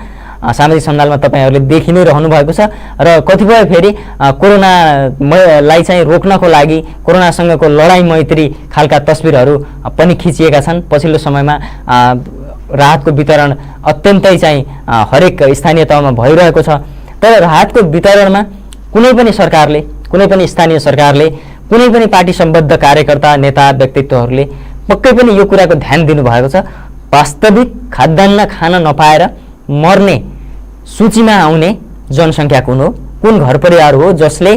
सामाजिक सञ्जालमा तपाईँहरूले देखि नै रहनु भएको छ। र कतिपय फेरि कोरोनालाई चाहिँ रोक्नको लागि कोरोनासँगको लडाइँ मैत्री खालका तस्बिरहरू पनि खिचिएका छन्। पछिल्लो समयमा राहतको वितरण अत्यन्तै चाहिँ हरेक स्थानीय तहमा भइरहेको छ। तर राहतको वितरणमा कुनै पनि सरकारले, कुनै पनि स्थानीय सरकारले, कुनै पनि पार्टी सम्बद्ध कार्यकर्ता, नेता, व्यक्तित्वहरूले पक्कै पनि यो कुराको ध्यान दिनुभएको छ। वास्तविक खाद्यान्न खान नपाएर मर्ने सूचीमा आउने जनसङ्ख्या कुन हो, कुन घर परिवार हो जसले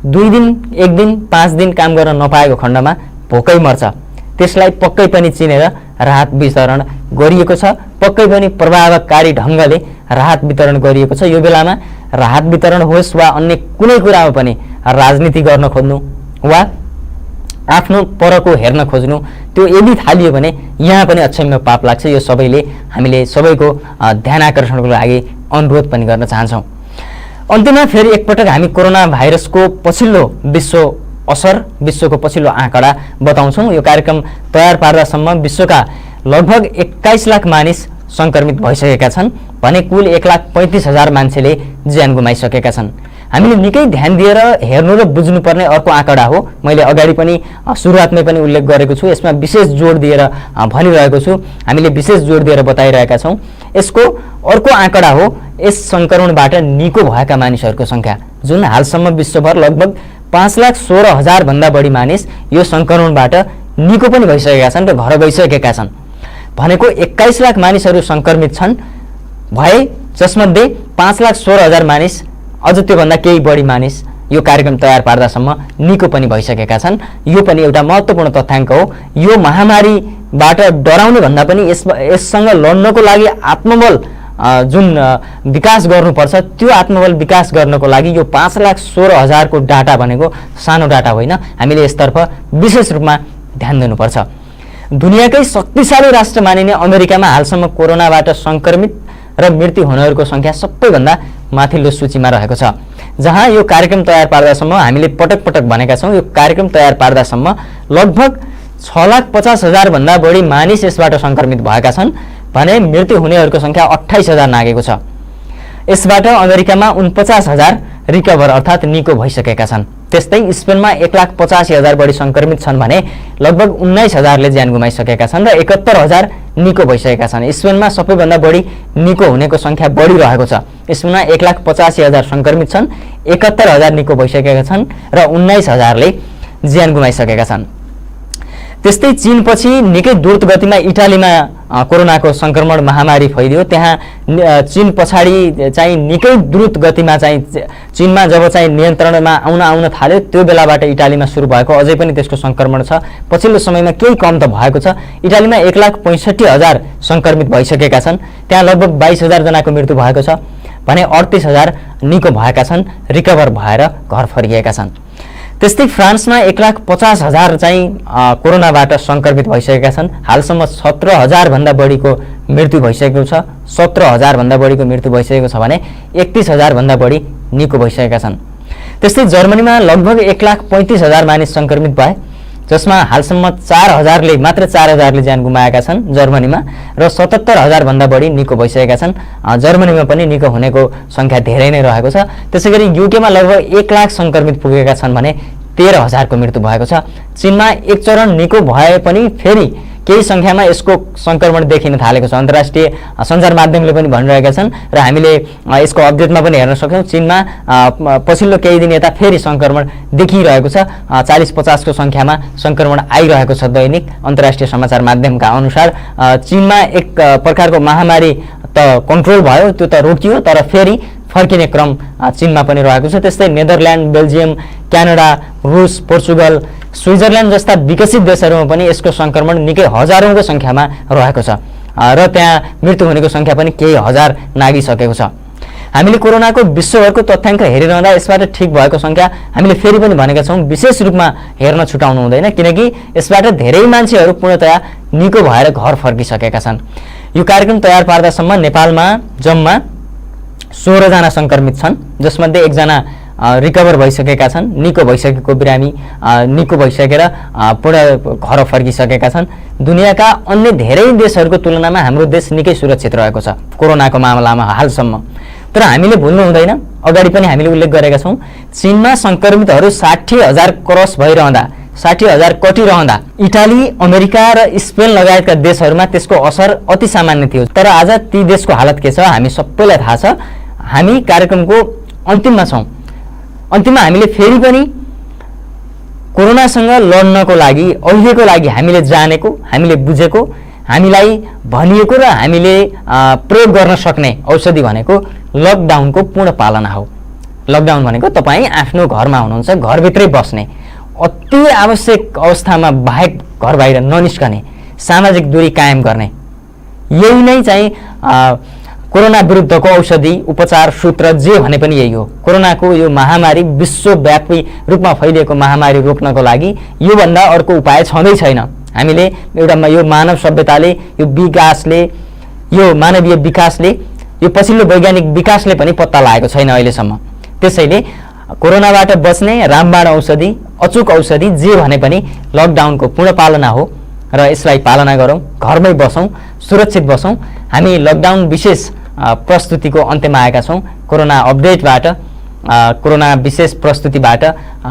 2 दिन, 1 दिन, 5 दिन काम गर्न नपाएको खण्डमा भोकै मर्छ, त्यसलाई पक्कै पनि चिनेर राहत वितरण गरिएको छ। पक्कै पनि प्रभावकारी ढङ्गले राहत वितरण गरिएको छ। यो बेलामा राहत वितरण होस् वा अन्य कुनै कुरामा पनि राजनीति गर्न खोज्नु वा आफ्नो परको हेर्न खोज्नु, त्यो यदि थालियो भने यहाँ पनि अक्षम्य पाप लाग्छ। यो हामीले सबैको ध्यान आकर्षणको लागि अनुरोध पनि गर्न चाहन्छौँ। अन्त्यमा फेरि एकपटक हामी कोरोना भाइरसको पछिल्लो विश्वको पछिल्लो आँकडा बताउँछौँ। यो कार्यक्रम तयार पार्दासम्म विश्वका लगभग 21 लाख मानिस सङ्क्रमित भइसकेका छन् भने कुल 1,35,000 मान्छेले ज्यान गुमाइसकेका छन्। हामीले निकै ध्यान दिएर हेर्नु र बुझ्नुपर्ने अर्को आँकडा हो। मैले अगाडि पनि सुरुवातमै पनि उल्लेख गरेको छु, यसमा विशेष जोड दिएर भनिरहेको छु, हामीले विशेष जोड दिएर बताइरहेका छौँ। यसको अर्को आँकडा हो यस सङ्क्रमणबाट निको भएका मानिसहरूको सङ्ख्या, जुन हालसम्म विश्वभर लगभग 5,16,000 भन्दा बढी मानिस यो सङ्क्रमणबाट निको पनि भइसकेका छन् र घर गइसकेका छन्। भनेको 21 लाख मानिसहरू सङ्क्रमित छन् भए, जसमध्ये 5,16,000 मानिस, अझ त्योभन्दा केही बढी मानिस यो कार्यक्रम तयार पार्दासम्म निको पनि भइसकेका छन्। यो पनि एउटा महत्त्वपूर्ण तथ्याङ्क हो। यो महामारीबाट डराउने भन्दा पनि यससँग लड्नको लागि आत्मबल जुन विकास गर्नुपर्छ, त्यो आत्मबल विकास गर्नको लागि यो 5,16,000 को डाटा भनेको सानो डाटा होइन। हामीले यसतर्फ विशेष रूपमा ध्यान दिनुपर्छ। दुनियाँकै शक्तिशाली राष्ट्र मानिने अमेरिकामा हालसम्म कोरोनाबाट सङ्क्रमित र मृत्यु हुनेहरूको सङ्ख्या सबैभन्दा माथिल्लो सूचीमा रहेको छ। जहाँ यो कार्यक्रम तयार पार्दासम्म हामीले पटक पटक भनेका छौँ, यो कार्यक्रम तयार पार्दासम्म लगभग 6,50,000 भन्दा बढी मानिस यसबाट सङ्क्रमित भएका छन् भने मृत्यु हुनेहरूको सङ्ख्या 28,000 नागेको छ। यसबाट अमेरिकामा 49,000 रिकभर अर्थात् निको भइसकेका छन्। त्यस्तै स्पेनमा 1,85,000 बढी सङ्क्रमित छन् भने लगभग 19,000ले ज्यान गुमाइसकेका छन् र 71,000 निको भइसकेका छन्। स्पेनमा सबैभन्दा बढी निको हुनेको सङ्ख्या बढिरहेको छ। स्पेनमा 1,85,000 सङ्क्रमित छन्, 71,000 निको भइसकेका छन् र 19,000ले ज्यान गुमाइसकेका छन्। त्यस्तै चीनपछि निकै द्रुत गतिमा इटालीमा कोरोनाको सङ्क्रमण महामारी फैलियो। त्यहाँ चीन पछाडि चाहिँ निकै द्रुत गतिमा चाहिँ चीनमा जब चाहिँ नियन्त्रणमा आउन थाल्यो, त्यो बेलाबाट इटालीमा सुरु भएको अझै पनि त्यसको सङ्क्रमण छ। पछिल्लो समयमा केही कम त भएको छ। इटालीमा 1,65,000 सङ्क्रमित भइसकेका छन्। त्यहाँ लगभग 22,000 जनाको मृत्यु भएको छ भने 38,000 निको भएका छन्, रिकभर भएर घर फर्किएका छन्। त्यस्तै फ्रान्समा 1,50,000 चाहिँ कोरोनाबाट सङ्क्रमित भइसकेका छन्। हालसम्म 17,000 भन्दा बढीको मृत्यु भइसकेको छ। 17,000 भन्दा बढीको मृत्यु भइसकेको छ भने 31,000 भन्दा बढी निको भइसकेका छन्। त्यस्तै जर्मनीमा लगभग 1,35,000 मानिस सङ्क्रमित भए, जसमा हालसम्म 4,000ले ज्यान गुमाएका छन् जर्मनीमा र 77,000 भन्दा बढी निको भइसकेका छन्। जर्मनीमा पनि निको हुनेको सङ्ख्या धेरै नै रहेको छ। त्यसैगरी युकेमा लगभग 1 लाख सङ्क्रमित पुगेका छन् भने 13,000 को मृत्यु भएको छ। चीनमा एक चरण निको भए पनि फेरि केही सङ्ख्यामा यसको सङ्क्रमण देखिन थालेको छ। अन्तर्राष्ट्रिय सञ्चार माध्यमले पनि भनिरहेका छन् र हामीले यसको अपडेटमा पनि हेर्न सक्छौँ। चीनमा पछिल्लो केही दिन यता फेरि सङ्क्रमण देखिरहेको छ। 40-50 को सङ्ख्यामा सङ्क्रमण आइरहेको छ दैनिक। अन्तर्राष्ट्रिय समाचार माध्यमका अनुसार चीनमा एक प्रकारको महामारी त कन्ट्रोल भयो, त्यो त रोकियो, तर फेरि फर्किने क्रम चीनमा पनि रहेको छ। त्यस्तै नेदरल्यान्ड, बेल्जियम, क्यानाडा, रुस, पोर्चुगल, स्विजरल्यान्ड जस्ता विकसित देशहरूमा पनि यसको सङ्क्रमण निकै हजारौँको सङ्ख्यामा रहेको छ र त्यहाँ मृत्यु हुनेको सङ्ख्या पनि केही हजार नागिसकेको छ। हामीले कोरोनाको विश्वभरको तथ्याङ्क हेरिरहँदा यसबाट ठिक भएको सङ्ख्या हामीले फेरि पनि भनेका छौँ विशेष रूपमा हेर्न छुटाउनु हुँदैन, किनकि यसबाट धेरै मान्छेहरू पूर्णतया निको भएर घर फर्किसकेका छन्। यो कार्यक्रम तयार पार्दासम्म नेपालमा जम्मा 16 जना सङ्क्रमित छन्, जसमध्ये 1 जना रिकभर भइसकेका छन्, निको भइसकेको बिरामी निको भइसकेर पूर्ण घर फर्किसकेका छन्। दुनियाँका अन्य धेरै देशहरूको तुलनामा हाम्रो देश निकै सुरक्षित रहेको छ कोरोनाको मामलामा हालसम्म। तर हामीले भुल्नु हुँदैन, अगाडि पनि हामीले उल्लेख गरेका छौँ, चीनमा सङ्क्रमितहरू 60,000 क्रस भइरहँदा, 60,000 कटिरहँदा इटाली, अमेरिका र स्पेन लगायतका देशहरूमा त्यसको असर अति सामान्य थियो। तर आज ती देशको हालत के छ हामी सबैलाई थाहा छ। हामी कार्यक्रमको अन्तिममा छौँ। अन्तिममा हामीले फेरि पनि कोरोनासँग लड्नको लागि अहिलेको लागि हामीले जानेको, हामीले बुझेको, हामीलाई भनिएको र हामीले प्रयोग गर्न सक्ने औषधि भनेको लकडाउनको पूर्ण पालना हो। लकडाउन भनेको तपाईँ आफ्नो घरमा हुनुहुन्छ, घरभित्रै बस्ने, अति आवश्यक अवस्थामा बाहेक घर बाहिर ननिस्कने, सामाजिक दूरी कायम गर्ने, यही नै चाहिँ कोरोना विरुद्धको औषधि, उपचार सूत्र जे भने पनि यही हो। कोरोनाको यो महामारी विश्वव्यापी रूपमा फैलिएको महामारी रोक्नको लागि योभन्दा अर्को उपाय छँदै छैन। हामीले एउटा यो मानव सभ्यताले, यो विकासले, यो मानवीय विकासले, यो पछिल्लो वैज्ञानिक विकासले पनि पत्ता लागेको छैन अहिलेसम्म। त्यसैले कोरोनाबाट बच्ने रामबाण औषधि, अचुक औषधि जे भने पनि लकडाउनको पूर्ण पालना हो र यसलाई पालना गरौँ, घरमै बसौँ, सुरक्षित बसौँ। हामी लकडाउन विशेष प्रस्तुतिको अन्त्यमा आएका छौँ। कोरोना अपडेटबाट कोरोना विशेष प्रस्तुतिबाट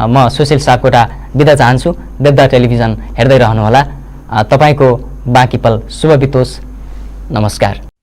म सुशील सापकोटा बिदा चाहन्छु। देवदा टेलिभिजन हेर्दै रहनुहोला। तपाईँको बाँकी पल शुभ बितोस्। नमस्कार।